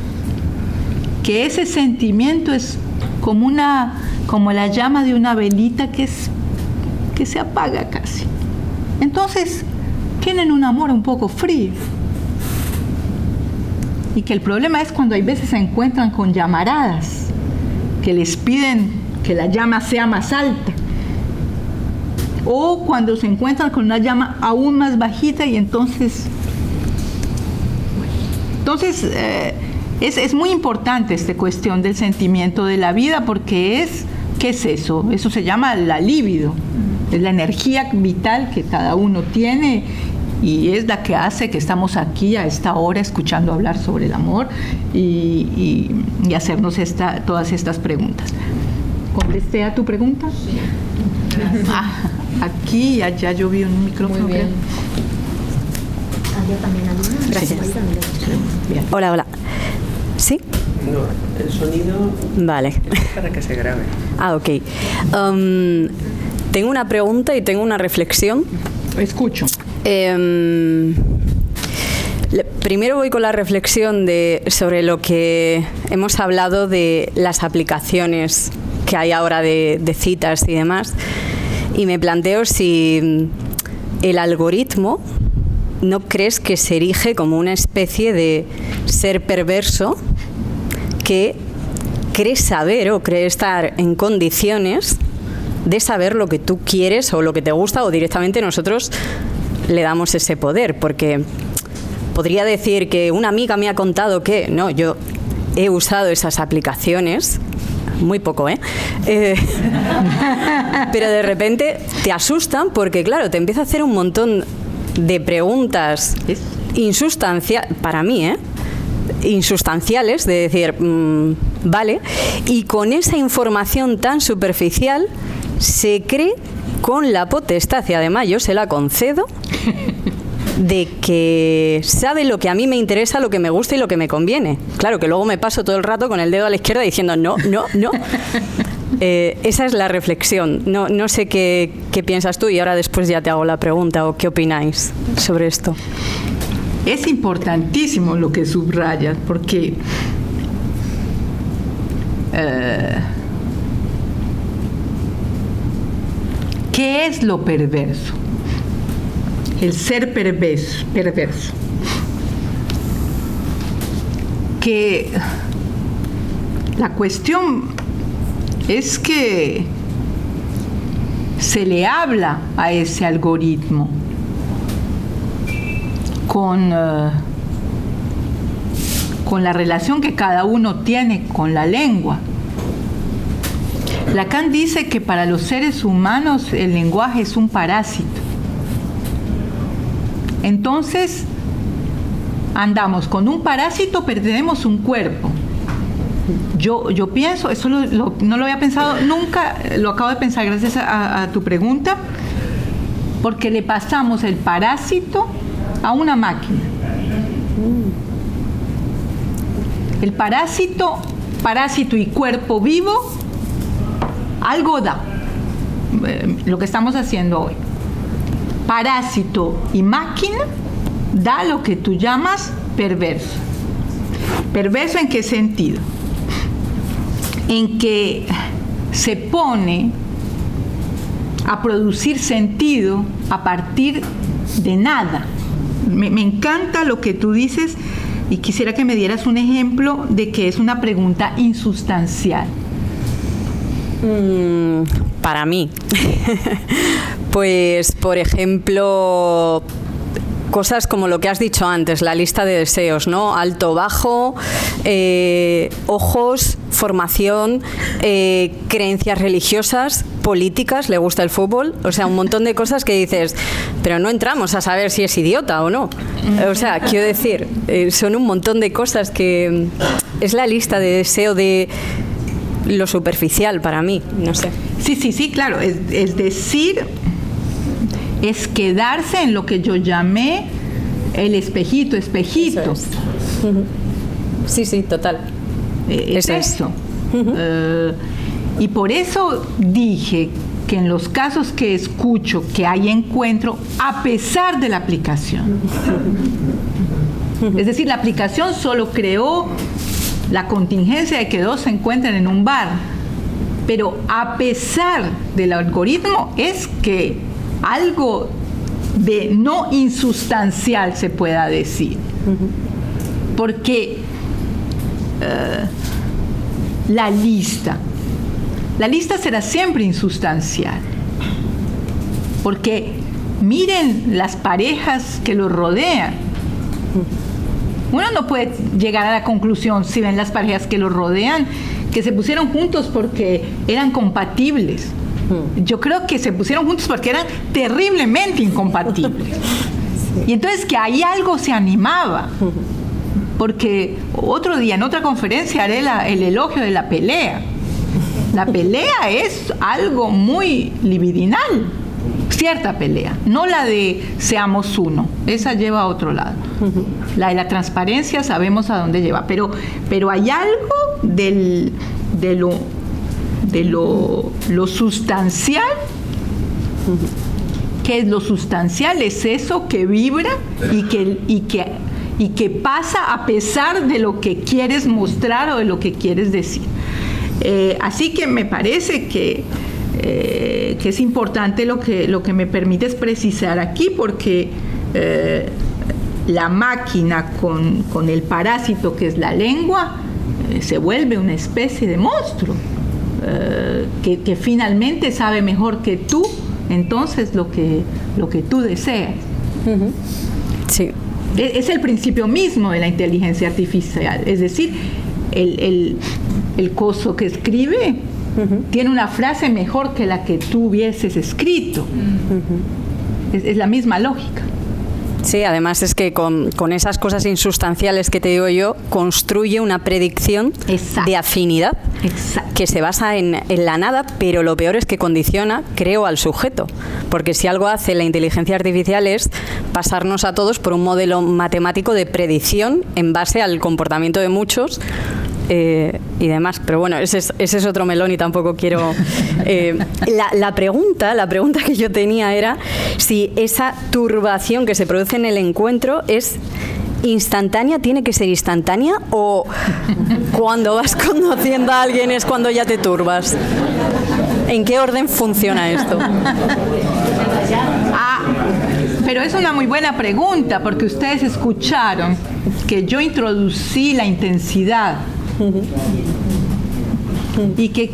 que ese sentimiento es como la llama de una velita que es que se apaga casi. Entonces, tienen un amor un poco frío. Y que el problema es cuando hay veces se encuentran con llamaradas, que les piden que la llama sea más alta. O cuando se encuentran con una llama aún más bajita y entonces... es muy importante esta cuestión del sentimiento de la vida porque ¿qué es eso? Eso se llama la libido. Es la energía vital que cada uno tiene y es la que hace que estamos aquí a esta hora escuchando hablar sobre el amor y hacernos todas estas preguntas. ¿Contesté a tu pregunta? Sí. Aquí y allá yo vi un micrófono. Muy bien. Gracias. Bien. Hola. ¿Sí? No, el sonido Vale. es para que se grabe. Ok. Tengo una pregunta y tengo una reflexión. Escucho. Primero voy con la reflexión sobre lo que hemos hablado de las aplicaciones que hay ahora de citas y demás. Y me planteo si el algoritmo no crees que se erige como una especie de ser perverso que cree saber o cree estar en condiciones de saber lo que tú quieres o lo que te gusta o directamente nosotros le damos ese poder. Porque podría decir que una amiga me ha contado que no, yo he usado esas aplicaciones. Muy poco, pero de repente te asustan porque, claro, te empieza a hacer un montón de preguntas para mí, insustanciales, de decir, vale, y con esa información tan superficial se cree con la potestad, y además yo se la concedo, de que sabe lo que a mí me interesa, lo que me gusta y lo que me conviene. Claro, que luego me paso todo el rato con el dedo a la izquierda diciendo no. Esa es la reflexión. No sé qué piensas tú y ahora después ya te hago la pregunta o qué opináis sobre esto. Es importantísimo lo que subrayas porque ¿qué es lo perverso? El ser perverso. Que la cuestión es que se le habla a ese algoritmo con la relación que cada uno tiene con la lengua. Lacan dice que para los seres humanos el lenguaje es un parásito. Entonces, andamos con un parásito, perdemos un cuerpo. Yo pienso, eso no lo había pensado nunca, lo acabo de pensar gracias a tu pregunta, porque le pasamos el parásito a una máquina. El parásito y cuerpo vivo, algo da, lo que estamos haciendo hoy. Parásito y máquina da lo que tú llamas perverso. ¿Perverso en qué sentido? En que se pone a producir sentido a partir de nada. Me encanta lo que tú dices y quisiera que me dieras un ejemplo de que es una pregunta insustancial. Para mí, pues por ejemplo, cosas como lo que has dicho antes, la lista de deseos, ¿no? Alto, bajo, ojos, formación, creencias religiosas, políticas, le gusta el fútbol, o sea, un montón de cosas que dices, pero no entramos a saber si es idiota o no. O sea, quiero decir, son un montón de cosas que es la lista de deseo de lo superficial para mí, no sé. Sí, claro, es decir, es quedarse en lo que yo llamé el espejito. Eso es. Sí, total. Eso. Y por eso dije que en los casos que escucho que hay encuentro, a pesar de la aplicación. Es decir, la aplicación solo creó la contingencia de que dos se encuentren en un bar, pero a pesar del algoritmo es que algo de no insustancial se pueda decir. Porque la lista será siempre insustancial. Porque miren las parejas que los rodean. Uno no puede llegar a la conclusión, si ven las parejas que los rodean, que se pusieron juntos porque eran compatibles. Yo creo que se pusieron juntos porque eran terriblemente incompatibles. Y entonces que ahí algo se animaba. Porque otro día, en otra conferencia, haré el elogio de la pelea. La pelea es algo muy libidinal. Cierta pelea, no la de seamos uno, esa lleva a otro lado. La de la transparencia sabemos a dónde lleva, pero hay algo de lo sustancial. ¿Qué es lo sustancial? Es eso que vibra y que pasa a pesar de lo que quieres mostrar o de lo que quieres decir. Así que me parece que es importante lo que me permites precisar aquí, porque la máquina con el parásito que es la lengua se vuelve una especie de monstruo que finalmente sabe mejor que tú entonces lo que tú deseas. Sí. Es el principio mismo de la inteligencia artificial, es decir, el coso que escribe tiene una frase mejor que la que tú hubieses escrito. Es la misma lógica. Sí, además es que con esas cosas insustanciales que te digo yo, construye una predicción de afinidad que se basa en la nada, pero lo peor es que condiciona, creo, al sujeto. Porque si algo hace la inteligencia artificial es pasarnos a todos por un modelo matemático de predicción en base al comportamiento de muchos y demás. Pero bueno, ese es otro melón y tampoco quiero... La pregunta que yo tenía era si esa turbación que se produce en el encuentro es instantánea, tiene que ser instantánea, o cuando vas conociendo a alguien es cuando ya te turbas. ¿En qué orden funciona esto? Pero es una muy buena pregunta, porque ustedes escucharon que yo introducí la intensidad y que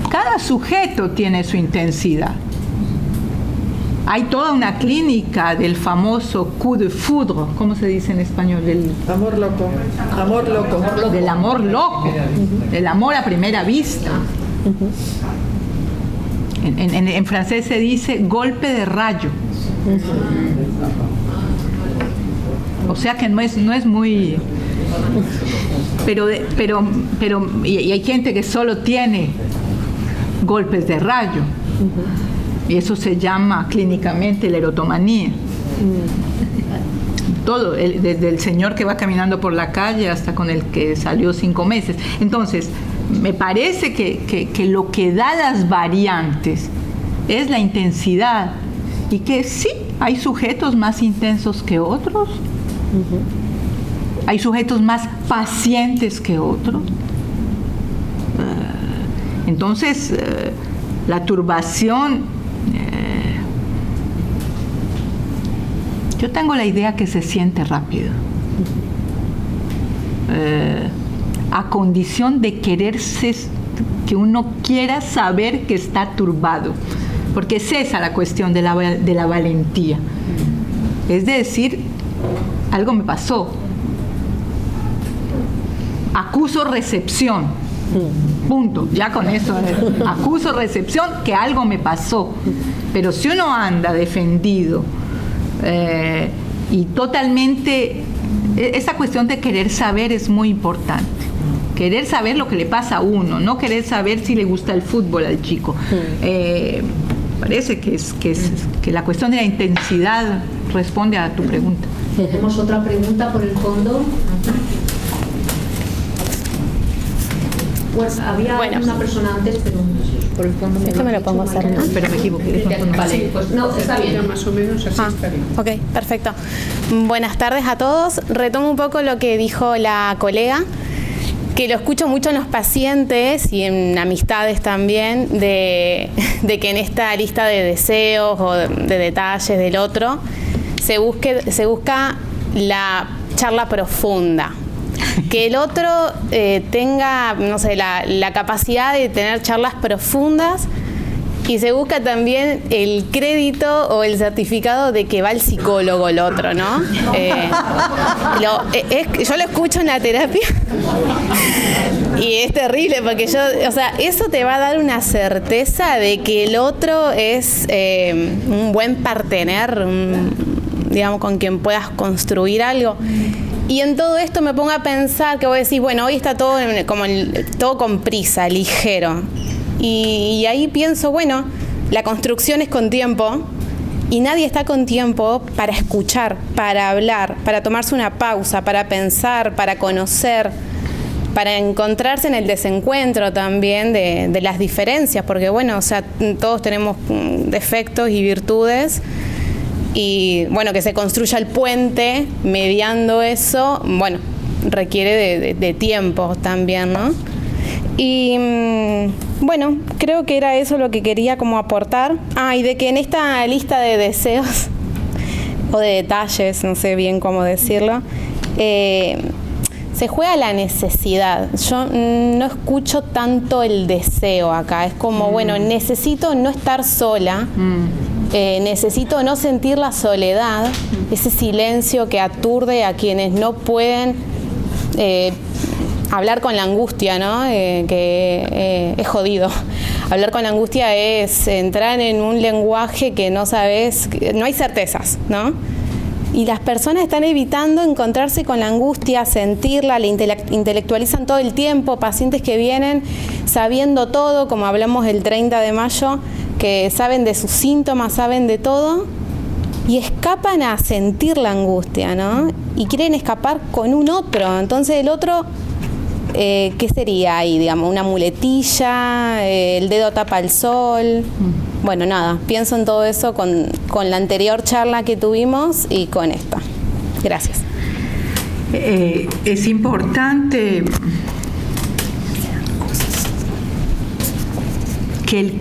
cada sujeto tiene su intensidad. Hay toda una clínica del famoso coup de foudre, ¿cómo se dice en español? Amor loco. Amor loco. Del amor loco, del amor a primera vista. En francés se dice golpe de rayo. O sea que no es muy... Pero y hay gente que solo tiene golpes de rayo. Y eso se llama clínicamente la erotomanía. Todo, desde el señor que va caminando por la calle hasta con el que salió 5 meses. Entonces, me parece que lo que da las variantes es la intensidad. Y que sí, hay sujetos más intensos que otros. Hay sujetos más pacientes que otros. Entonces, la turbación, yo tengo la idea que se siente rápido, a condición de quererse, que uno quiera saber que está turbado, porque es esa la cuestión de la valentía. Es decir, algo me pasó. Acuso recepción. Punto. Ya con eso. Acuso recepción que algo me pasó. Pero si uno anda defendido y totalmente... Esa cuestión de querer saber es muy importante. Querer saber lo que le pasa a uno, no querer saber si le gusta el fútbol al chico. Parece que la cuestión de la intensidad responde a tu pregunta. Tenemos otra pregunta por el fondo. Pues había una persona antes, pero por el fondo me lo pongo a hacer. Pero me equivoqué. Vale, pues no, está bien. Más o menos así está bien. Ok, perfecto. Buenas tardes a todos. Retomo un poco lo que dijo la colega. que lo escucho mucho en los pacientes y en amistades también, de que en esta lista de deseos o de detalles del otro se busca la charla profunda. Que el otro tenga, no sé, la capacidad de tener charlas profundas, y se busca también el crédito o el certificado de que va al psicólogo el otro, ¿no? Yo lo escucho en la terapia y es terrible porque eso te va a dar una certeza de que el otro es un buen partener, digamos, con quien puedas construir algo. Y en todo esto me pongo a pensar que vos decís, bueno, hoy está todo todo con prisa, ligero. Y ahí pienso, bueno, la construcción es con tiempo y nadie está con tiempo para escuchar, para hablar, para tomarse una pausa, para pensar, para conocer, para encontrarse en el desencuentro también de las diferencias, porque bueno, todos tenemos defectos y virtudes. Y bueno, que se construya el puente mediando eso, bueno, requiere de tiempo también, ¿no? Y bueno, creo que era eso lo que quería como aportar. Y de que en esta lista de deseos o de detalles, no sé bien cómo decirlo, se juega la necesidad. Yo no escucho tanto el deseo acá, es como, bueno, necesito no estar sola. Necesito no sentir la soledad, ese silencio que aturde a quienes no pueden hablar con la angustia, ¿no? Que es jodido. Hablar con la angustia es entrar en un lenguaje que no sabes, no hay certezas, ¿no? Y las personas están evitando encontrarse con la angustia, sentirla, la intelectualizan todo el tiempo, pacientes que vienen sabiendo todo, como hablamos el 30 de mayo, que saben de sus síntomas, saben de todo, y escapan a sentir la angustia, ¿no? Y quieren escapar con un otro. Entonces el otro, ¿qué sería ahí? Digamos, una muletilla, el dedo tapa el sol. Bueno, nada, pienso en todo eso con la anterior charla que tuvimos y con esta. Gracias. Es importante que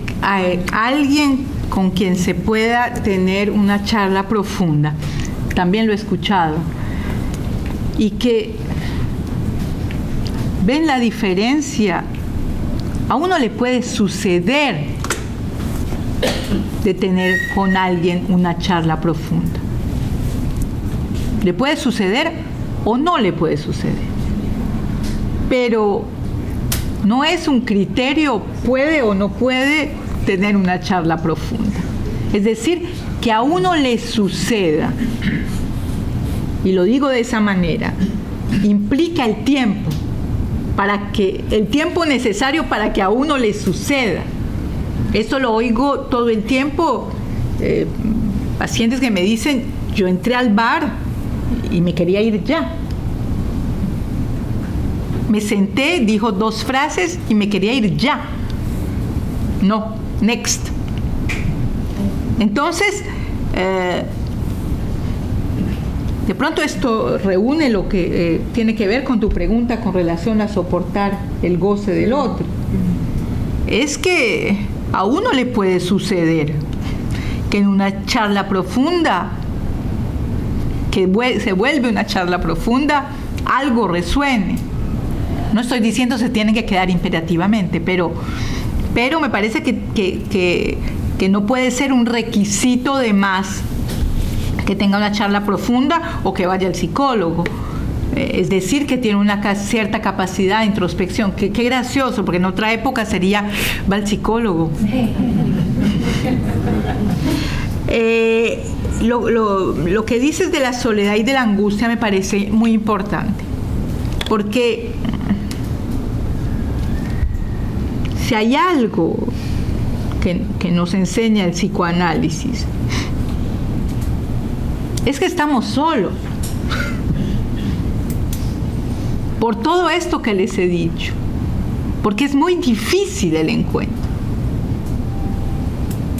alguien con quien se pueda tener una charla profunda, también lo he escuchado, y que ven la diferencia. A uno le puede suceder de tener con alguien una charla profunda. Le puede suceder o no le puede suceder. Pero no es un criterio, puede o no puede tener una charla profunda. Es decir, que a uno le suceda, y lo digo de esa manera, implica el tiempo necesario para que a uno le suceda. Esto lo oigo todo el tiempo, pacientes que me dicen, yo entré al bar y me quería ir ya. Me senté, dijo 2 frases y me quería ir ya. No, next. Entonces, de pronto esto reúne lo que tiene que ver con tu pregunta con relación a soportar el goce del otro. Es que a uno le puede suceder que en una charla profunda, que se vuelve una charla profunda, algo resuene. No estoy diciendo se tienen que quedar imperativamente, pero me parece que no puede ser un requisito de más que tenga una charla profunda o que vaya al psicólogo. Es decir, que tiene una cierta capacidad de introspección. Qué gracioso, porque en otra época sería, va al psicólogo. Lo que dices de la soledad y de la angustia me parece muy importante, porque si hay algo que nos enseña el psicoanálisis, es que estamos solos. Por todo esto que les he dicho, porque es muy difícil el encuentro.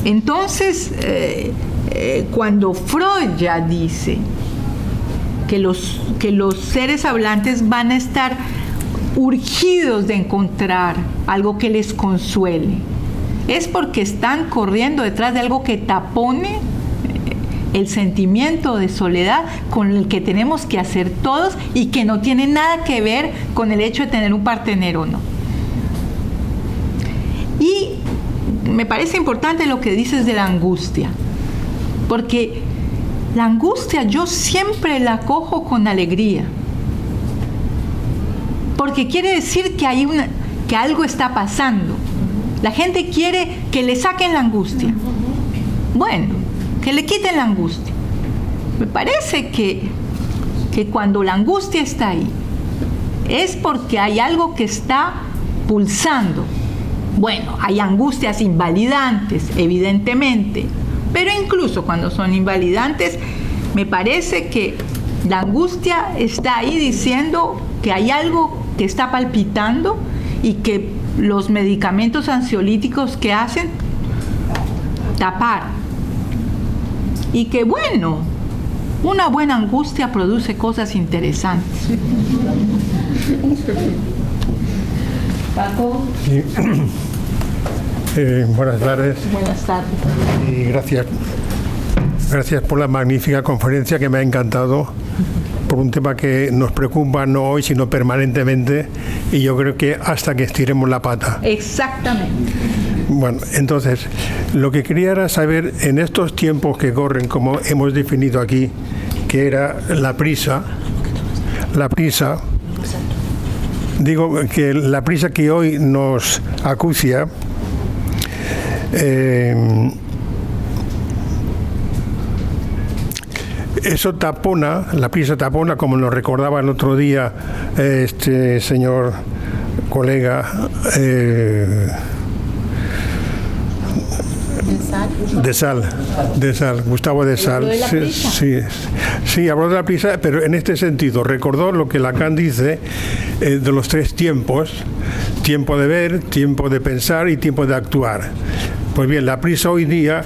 Entonces, cuando Freud ya dice que los seres hablantes van a estar urgidos de encontrar algo que les consuele. Es porque están corriendo detrás de algo que tapone el sentimiento de soledad con el que tenemos que hacer todos y que no tiene nada que ver con el hecho de tener un partener o no. Y me parece importante lo que dices de la angustia, porque la angustia yo siempre la cojo con alegría, porque quiere decir que algo está pasando. La gente quiere que le saquen la angustia. Bueno, que le quiten la angustia. Me parece que cuando la angustia está ahí, es porque hay algo que está pulsando. Bueno, hay angustias invalidantes, evidentemente, pero incluso cuando son invalidantes, me parece que la angustia está ahí diciendo que hay algo que está palpitando y que los medicamentos ansiolíticos que hacen tapar. Y que bueno, una buena angustia produce cosas interesantes. Paco. Sí. Buenas tardes. Buenas tardes. Y gracias por la magnífica conferencia, que me ha encantado, por un tema que nos preocupa no hoy, sino permanentemente, y yo creo que hasta que estiremos la pata. Exactamente. Bueno, entonces, lo que quería era saber, en estos tiempos que corren, como hemos definido aquí, que era la prisa, digo que la prisa que hoy nos acucia, eso tapona, la prisa tapona, como nos recordaba el otro día este señor colega Gustavo de Sal. Sí, habló de la prisa, pero en este sentido recordó lo que Lacan dice de los tres tiempos: tiempo de ver, tiempo de pensar y tiempo de actuar. Pues bien, la prisa hoy día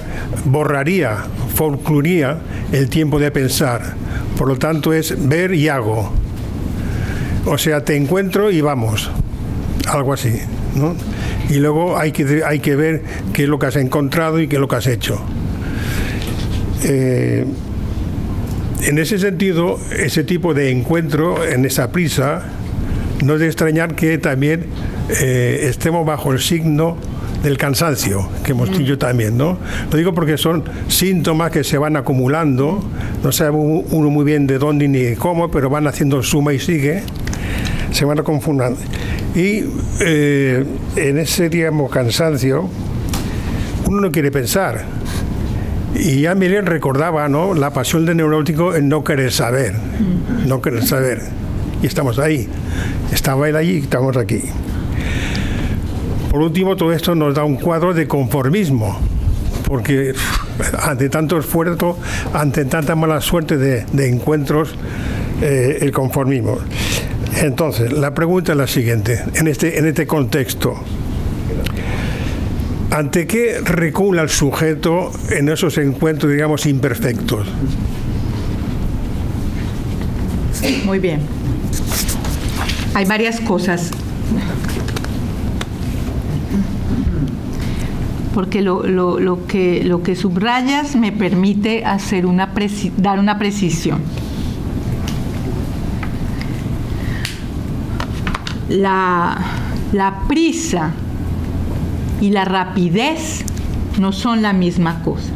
folcloría el tiempo de pensar. Por lo tanto, es ver y hago. O sea, te encuentro y vamos. Algo así, ¿no? Y luego hay que ver qué es lo que has encontrado y qué es lo que has hecho. En ese sentido, ese tipo de encuentro, en esa prisa, no es de extrañar que también estemos bajo el signo del cansancio, que hemos dicho también, ¿no? Lo digo porque son síntomas que se van acumulando, no sabe uno muy bien de dónde ni de cómo, pero van haciendo suma y sigue, se van confundiendo. Y en ese, digamos, cansancio, uno no quiere pensar. Y ya Miriam recordaba, ¿no?, la pasión del neurótico en no querer saber. No querer saber. Y estamos ahí. Estaba él allí y estamos aquí. Por último, todo esto nos da un cuadro de conformismo. Porque ante tanto esfuerzo, ante tanta mala suerte de encuentros, el conformismo. Entonces, la pregunta es la siguiente, en este contexto: ¿ante qué recula el sujeto en esos encuentros, digamos, imperfectos? Muy bien. Hay varias cosas. Porque lo que subrayas me permite hacer dar una precisión. La prisa y la rapidez no son la misma cosa.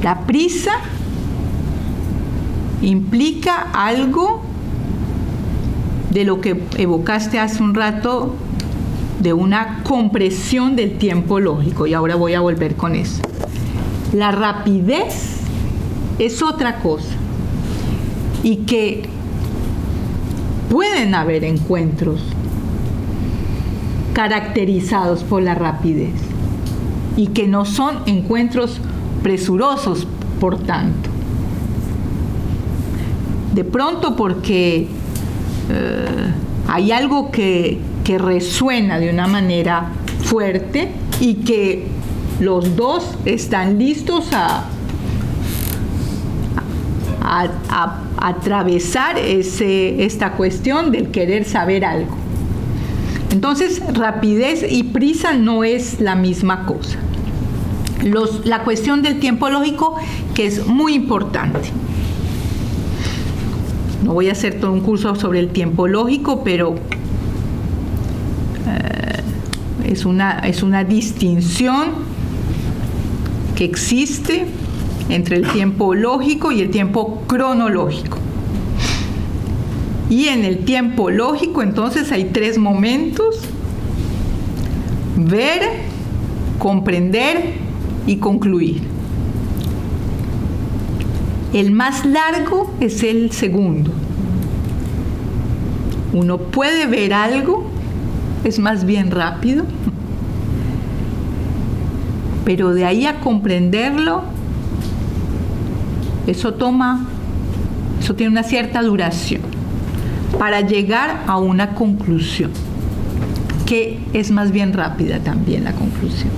La prisa implica algo de lo que evocaste hace un rato, de una compresión del tiempo lógico, y ahora voy a volver con eso. La rapidez es otra cosa, y que pueden haber encuentros caracterizados por la rapidez y que no son encuentros presurosos, por tanto. De pronto porque hay algo que resuena de una manera fuerte y que los dos están listos a atravesar esta cuestión del querer saber algo. Entonces, rapidez y prisa no es la misma cosa. La cuestión del tiempo lógico, que es muy importante. No voy a hacer todo un curso sobre el tiempo lógico, pero es una distinción que existe entre el tiempo lógico y el tiempo cronológico. Y en el tiempo lógico, entonces, hay 3 momentos: ver, comprender y concluir. El más largo es el segundo. Uno puede ver algo, es más bien rápido, pero de ahí a comprenderlo, eso tiene una cierta duración para llegar a una conclusión, que es más bien rápida también la conclusión.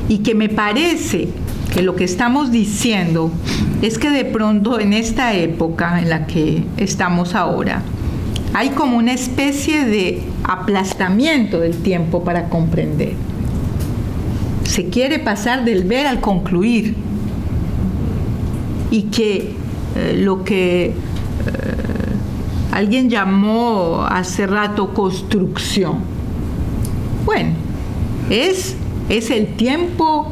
Y que me parece que lo que estamos diciendo es que de pronto en esta época en la que estamos ahora, hay como una especie de aplastamiento del tiempo para comprender. Se quiere pasar del ver al concluir. Y que lo que alguien llamó hace rato construcción, bueno, es el tiempo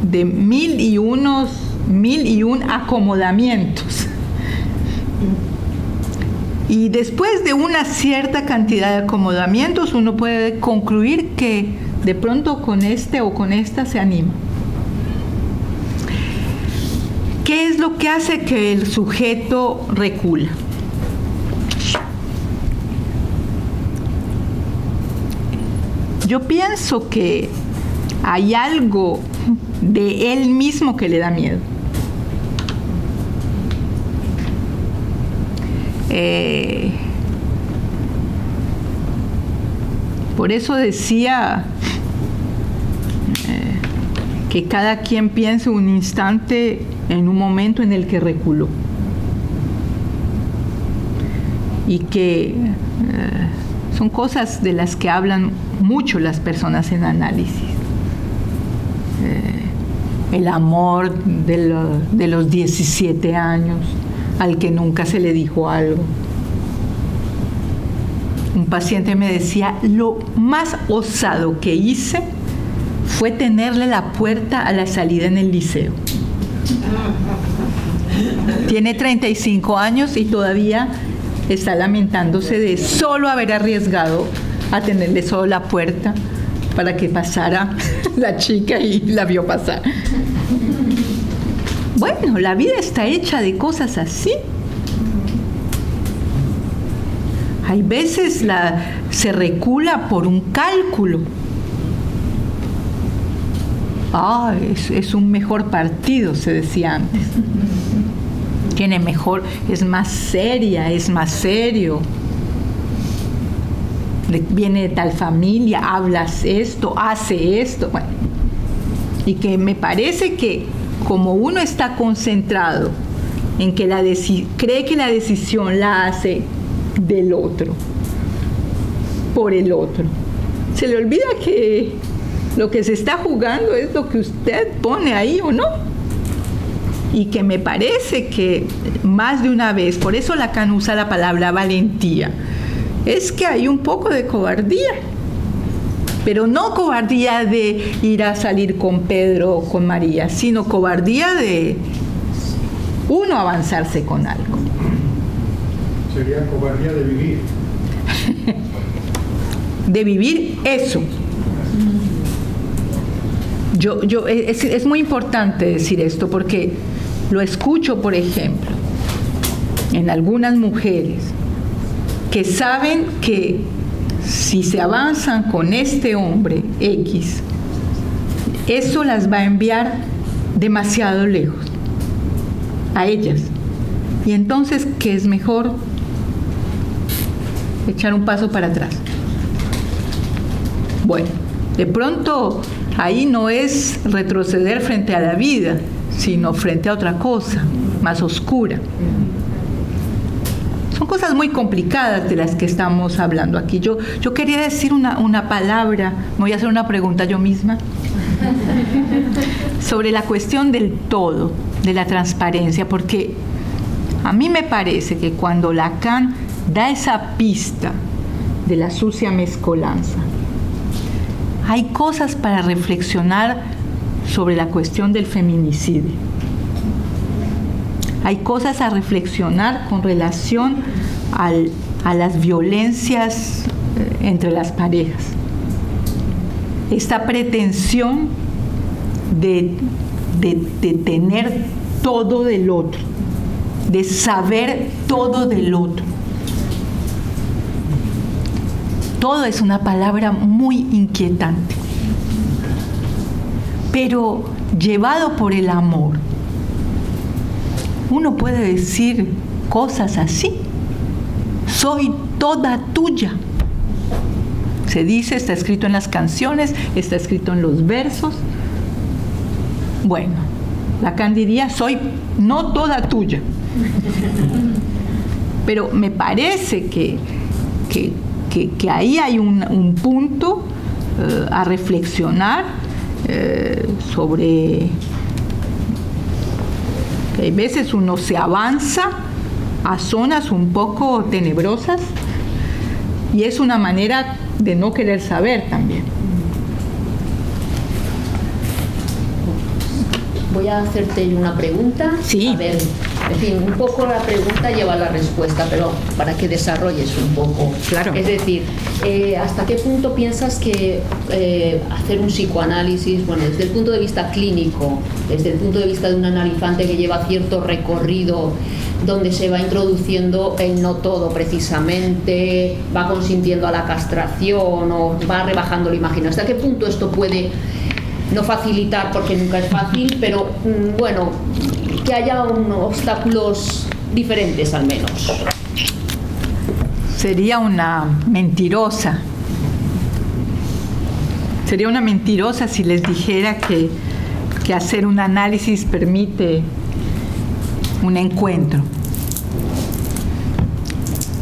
de mil y un acomodamientos. Y después de una cierta cantidad de acomodamientos, uno puede concluir que de pronto con este o con esta se anima. ¿Qué es lo que hace que el sujeto recula? Yo pienso que hay algo de él mismo que le da miedo. Por eso decía que cada quien piense un instante en un momento en el que reculó. Y que son cosas de las que hablan mucho las personas en análisis. El amor de los 17 años, al que nunca se le dijo algo. Un paciente me decía, lo más osado que hice fue tenerle la puerta a la salida en el liceo. Tiene 35 años y todavía está lamentándose de solo haber arriesgado a tenerle solo la puerta para que pasara la chica y la vio pasar. Bueno, la vida está hecha de cosas así. Hay veces se recula por un cálculo. Es un mejor partido, se decía antes. Tiene mejor, es más seria, es más serio. Viene de tal familia, hablas esto, hace esto. Bueno, y que me parece que como uno está concentrado en que cree que la decisión la hace del otro, por el otro, se le olvida que lo que se está jugando es lo que usted pone ahí o no. Y que me parece que más de una vez, por eso Lacan usa la palabra valentía, es que hay un poco de cobardía, pero no cobardía de ir a salir con Pedro o con María, sino cobardía de uno avanzarse con algo. Sería cobardía de vivir. De vivir eso. Es muy importante decir esto porque lo escucho, por ejemplo, en algunas mujeres que saben que si se avanzan con este hombre X, eso las va a enviar demasiado lejos a ellas. Y entonces, ¿qué es mejor? Echar un paso para atrás. Bueno, de pronto ahí no es retroceder frente a la vida, sino frente a otra cosa, más oscura. Son cosas muy complicadas de las que estamos hablando aquí. Yo quería decir una palabra, me voy a hacer una pregunta yo misma, sobre la cuestión del todo, de la transparencia, porque a mí me parece que cuando Lacan da esa pista de la sucia mezcolanza, hay cosas para reflexionar sobre la cuestión del feminicidio. Hay cosas a reflexionar con relación a las violencias entre las parejas. Esta pretensión de tener todo del otro, de saber todo del otro. Todo es una palabra muy inquietante, pero llevado por el amor, uno puede decir cosas así: soy toda tuya. Se dice, está escrito en las canciones, está escrito en los versos. Bueno, Lacan diría, soy no toda tuya. Pero me parece que ahí hay un punto a reflexionar sobre que hay veces uno se avanza a zonas un poco tenebrosas y es una manera de no querer saber también. Voy a hacerte una pregunta. Sí. A ver, en fin, un poco la pregunta lleva a la respuesta, pero para que desarrolles un poco. Claro. Es decir, ¿hasta qué punto piensas que hacer un psicoanálisis, bueno, desde el punto de vista clínico, desde el punto de vista de un analizante que lleva cierto recorrido, donde se va introduciendo el no todo precisamente, va consintiendo a la castración o va rebajando la imagen? ¿Hasta qué punto esto puede no facilitar, porque nunca es fácil, pero bueno, que haya obstáculos diferentes al menos? Sería una mentirosa. Sería una mentirosa si les dijera que hacer un análisis permite un encuentro.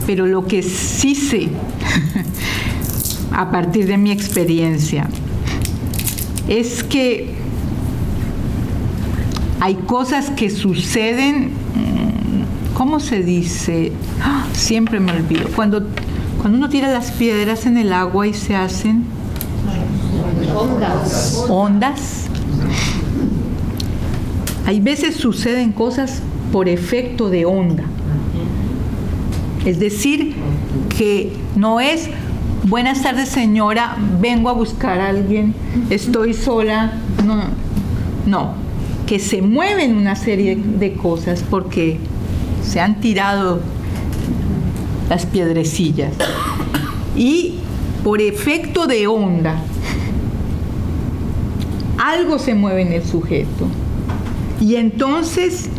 Pero lo que sí sé, a partir de mi experiencia, es que hay cosas que suceden, ¿cómo se dice? Siempre me olvido. Cuando uno tira las piedras en el agua y se hacen ondas. Hay veces suceden cosas por efecto de onda. Es decir, que no es buenas tardes señora, vengo a buscar a alguien, estoy sola. No, que se mueven una serie de cosas porque se han tirado las piedrecillas y por efecto de onda algo se mueve en el sujeto y entonces,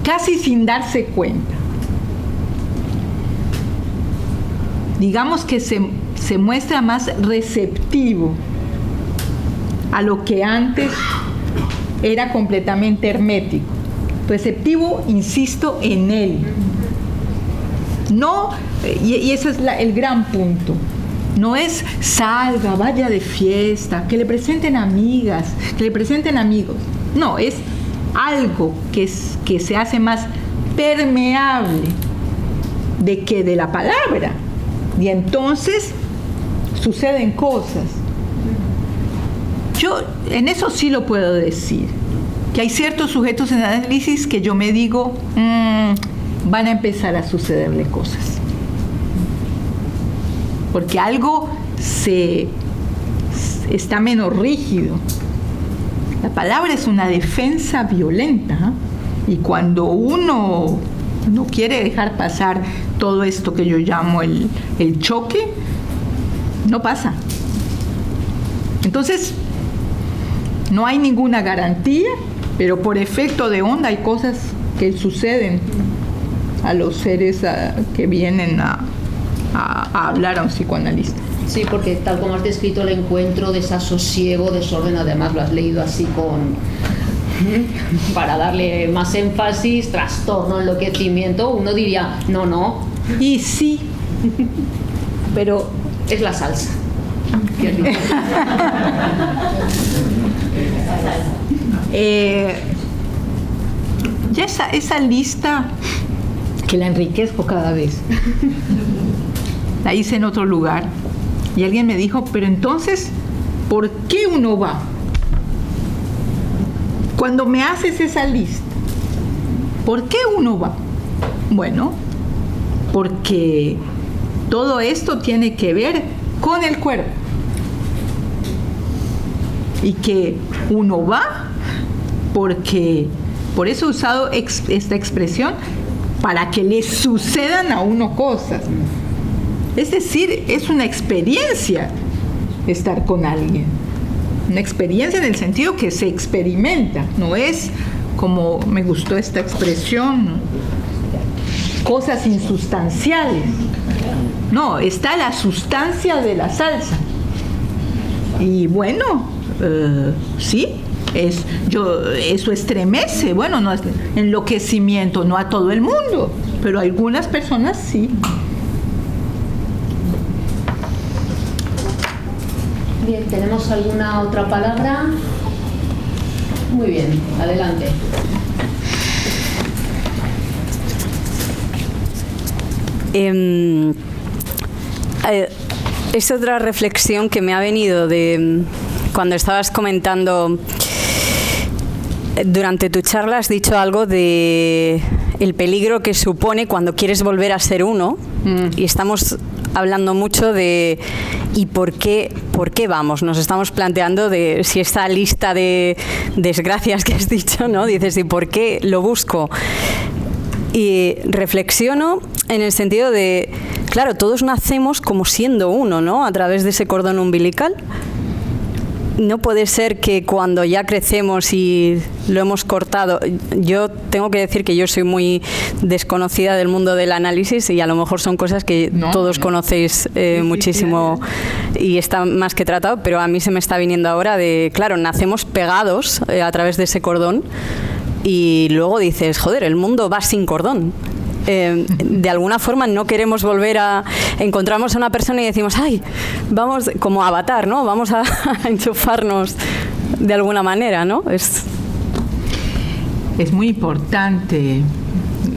casi sin darse cuenta, digamos que se muestra más receptivo a lo que antes era completamente hermético. Receptivo, insisto, en él. No, y ese es el gran punto. No es salga, vaya de fiesta, que le presenten amigas, que le presenten amigos. No, es algo que se hace más permeable de la palabra. Y entonces suceden cosas. Yo en eso sí lo puedo decir, que hay ciertos sujetos en análisis que yo me digo, van a empezar a sucederle cosas. Porque algo está menos rígido. La palabra es una defensa violenta, ¿eh? Y cuando uno no quiere dejar pasar todo esto que yo llamo el choque, no pasa. Entonces, no hay ninguna garantía, pero por efecto de onda hay cosas que suceden a los seres que vienen a hablar a un psicoanalista. Sí, porque tal como has descrito el encuentro, desasosiego, desorden, además lo has leído así para darle más énfasis, trastorno, enloquecimiento, uno diría, no. Y sí, pero es la salsa. Ya esa lista que la enriquezco cada vez, la hice en otro lugar y alguien me dijo, pero entonces, ¿por qué uno va? Cuando me haces esa lista, ¿por qué uno va? Bueno, porque todo esto tiene que ver con el cuerpo. Y que uno va porque, por eso he usado esta expresión, para que le sucedan a uno cosas. Es decir, es una experiencia estar con alguien. Una experiencia en el sentido que se experimenta, no es como me gustó esta expresión, cosas insustanciales. No, está la sustancia de la salsa. Y bueno, sí, eso estremece. Bueno, no es enloquecimiento, no a todo el mundo, pero a algunas personas sí. Bien, ¿tenemos alguna otra palabra? Muy bien, adelante. Es otra reflexión que me ha venido de cuando estabas comentando. Durante tu charla has dicho algo de el peligro que supone cuando quieres volver a ser uno, y estamos hablando mucho de ¿y por qué vamos? Nos estamos planteando de si esta lista de desgracias que has dicho, ¿no? Dices, ¿y por qué lo busco? Y reflexiono en el sentido de, claro, todos nacemos como siendo uno, ¿no? A través de ese cordón umbilical. No puede ser que cuando ya crecemos y lo hemos cortado, yo tengo que decir que yo soy muy desconocida del mundo del análisis y a lo mejor son cosas que todos conocéis muchísimo y está más que tratado, pero a mí se me está viniendo ahora de, claro, nacemos pegados a través de ese cordón y luego dices, joder, el mundo va sin cordón. De alguna forma no queremos volver a encontramos a una persona y decimos, ay, vamos como Avatar, ¿no? Vamos a enchufarnos de alguna manera, ¿no? Es muy importante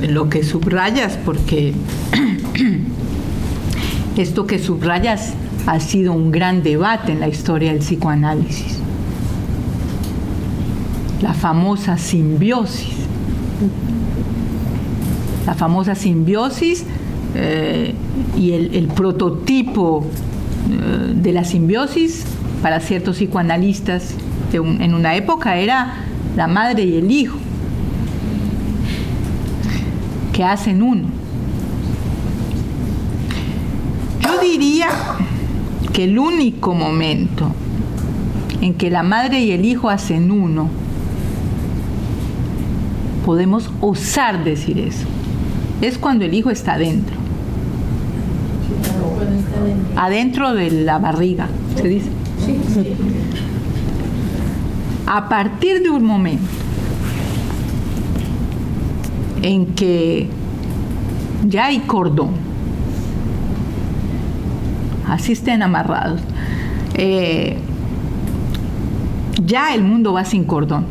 lo que subrayas, porque esto que subrayas ha sido un gran debate en la historia del psicoanálisis. La famosa simbiosis. La famosa simbiosis y el prototipo de la simbiosis para ciertos psicoanalistas en una época era la madre y el hijo, que hacen uno. Yo diría que el único momento en que la madre y el hijo hacen uno, podemos osar decir eso, es cuando el hijo está adentro. Adentro de la barriga, ¿se dice? Sí. A partir de un momento en que ya hay cordón, así estén amarrados, ya el mundo va sin cordón.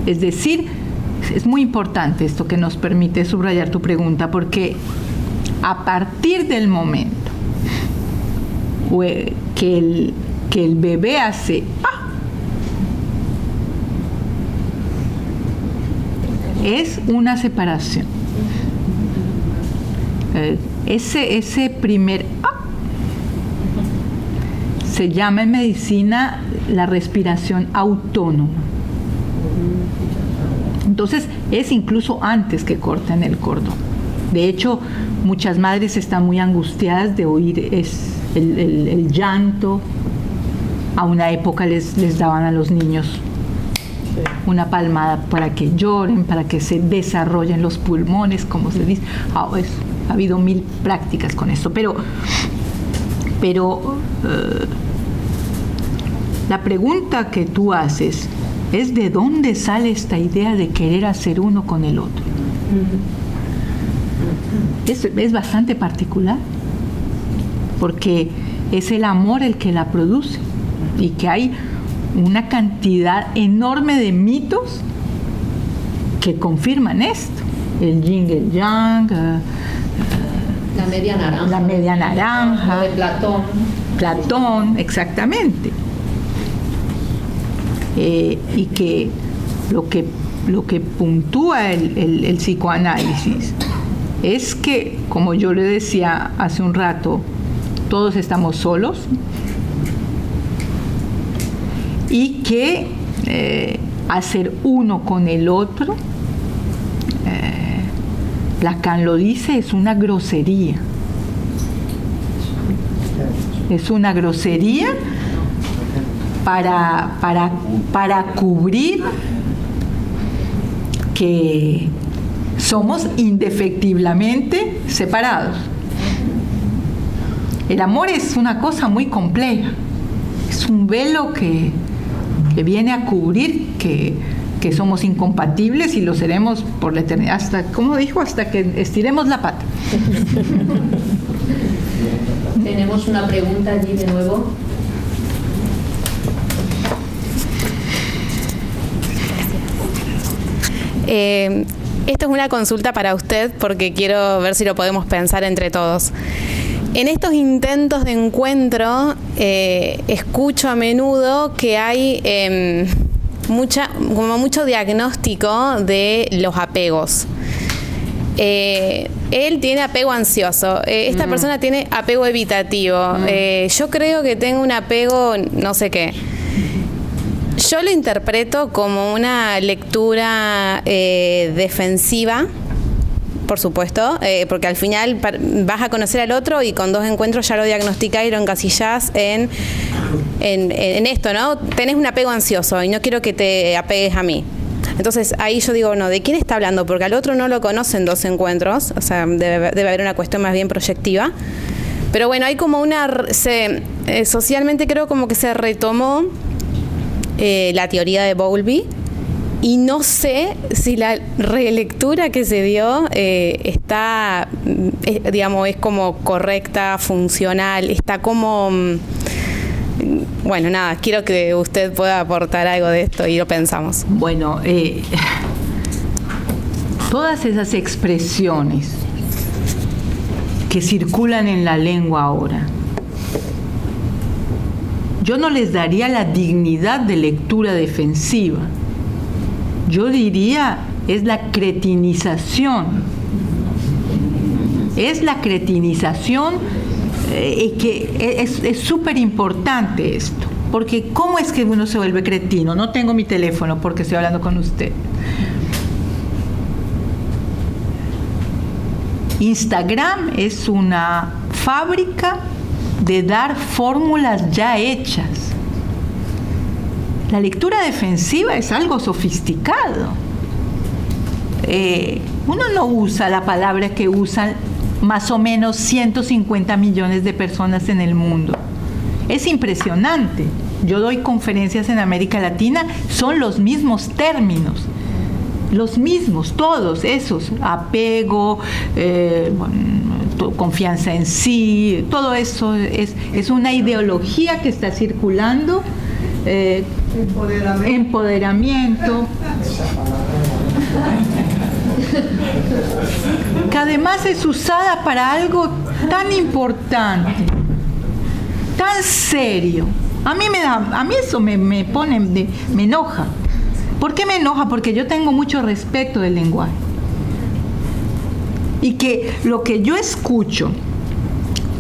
Es decir, es muy importante esto que nos permite subrayar tu pregunta, porque a partir del momento que el bebé hace es una separación. Ese primer se llama en medicina la respiración autónoma. Entonces es incluso antes que corten el cordón. De hecho, muchas madres están muy angustiadas de oír el llanto. A una época les daban a los niños una palmada para que lloren, para que se desarrollen los pulmones, como se dice. Ha habido 1000 prácticas con esto, pero la pregunta que tú haces es de dónde sale esta idea de querer hacer uno con el otro. Es bastante particular, porque es el amor el que la produce, y que hay una cantidad enorme de mitos que confirman esto. El yin y el yang, la media naranja. La media naranja. De Platón. Platón, exactamente. Y que lo que puntúa el psicoanálisis es que, como yo le decía hace un rato, todos estamos solos, y que hacer uno con el otro, Lacan lo dice, es una grosería. Es una grosería para cubrir que somos indefectiblemente separados. El amor es una cosa muy compleja. Es un velo que viene a cubrir que somos incompatibles y lo seremos por la eternidad, hasta, como dijo, hasta que estiremos la pata. Tenemos una pregunta allí de nuevo. Esto es una consulta para usted porque quiero ver si lo podemos pensar entre todos. En estos intentos de encuentro escucho a menudo que hay mucho diagnóstico de los apegos. Él tiene apego ansioso, esta persona tiene apego evitativo, yo creo que tengo un apego no sé qué. Yo lo interpreto como una lectura defensiva, por supuesto, porque al final vas a conocer al otro y con 2 encuentros ya lo diagnosticás y lo encasillás en esto, ¿no? Tenés un apego ansioso y no quiero que te apegues a mí. Entonces ahí yo digo, no, ¿de quién está hablando? Porque al otro no lo conocen 2 encuentros, o sea, debe haber una cuestión más bien proyectiva. Pero bueno, hay como socialmente creo como que se retomó la teoría de Bowlby, y no sé si la relectura que se dio está, digamos, es como correcta, funcional, está como... Bueno, nada, quiero que usted pueda aportar algo de esto y lo pensamos. Bueno, todas esas expresiones que circulan en la lengua ahora, yo no les daría la dignidad de lectura defensiva. Yo diría, es la cretinización. Es la cretinización que es súper importante esto. Porque ¿cómo es que uno se vuelve cretino? No tengo mi teléfono porque estoy hablando con usted. Instagram es una fábrica de dar fórmulas ya hechas. La lectura defensiva es algo sofisticado. Uno no usa la palabra que usan más o menos 150 millones de personas en el mundo. Es impresionante. Yo doy conferencias en América Latina, son los mismos términos. Los mismos, todos esos. Apego, confianza en sí, todo eso es una ideología que está circulando. Empoderamiento. Que además es usada para algo tan importante, tan serio. A mí eso me enoja. ¿Por qué me enoja? Porque yo tengo mucho respeto del lenguaje. Y que lo que yo escucho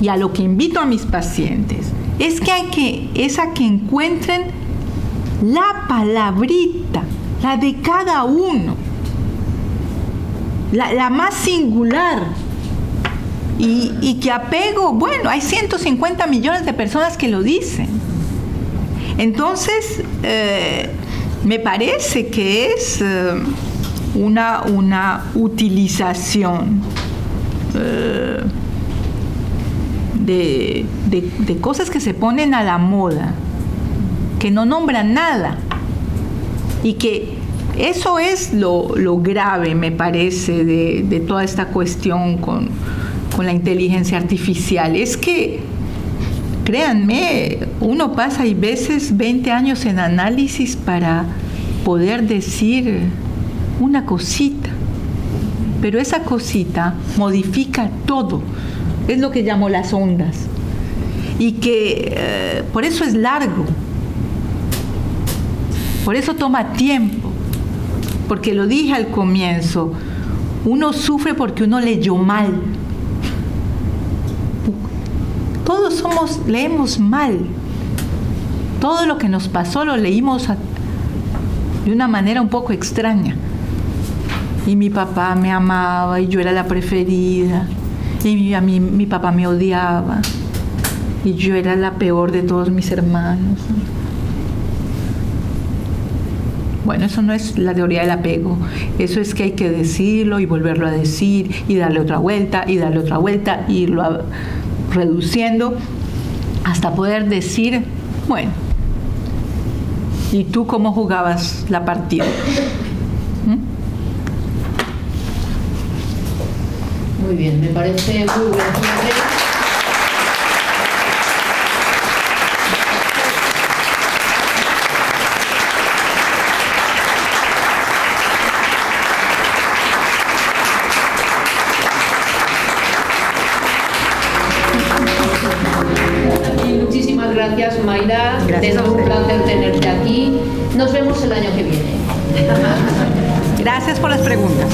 y a lo que invito a mis pacientes es que encuentren la palabrita, la de cada uno, la más singular. Y que apego, bueno, hay 150 millones de personas que lo dicen. Entonces, me parece que es una utilización de cosas que se ponen a la moda, que no nombran nada, Y que eso es lo grave, me parece, de toda esta cuestión con la inteligencia artificial. Es que, créanme, uno pasa hay veces 20 años en análisis para poder decir una cosita, pero esa cosita modifica todo. Es lo que llamo las ondas. Y que por eso es largo, por eso toma tiempo, porque lo dije al comienzo, uno sufre porque uno leyó mal. Todos leemos mal. Todo lo que nos pasó lo leímos de una manera un poco extraña. Y mi papá me amaba y yo era la preferida. Y a mí mi papá me odiaba. Y yo era la peor de todos mis hermanos. Bueno, eso no es la teoría del apego. Eso es que hay que decirlo y volverlo a decir y darle otra vuelta y darle otra vuelta y irlo reduciendo hasta poder decir, bueno, ¿y tú cómo jugabas la partida? Muy bien, me parece muy buen cierre. Muchísimas gracias, Mayra. Gracias. Es un placer tenerte aquí. Nos vemos el año que viene. Gracias por las preguntas.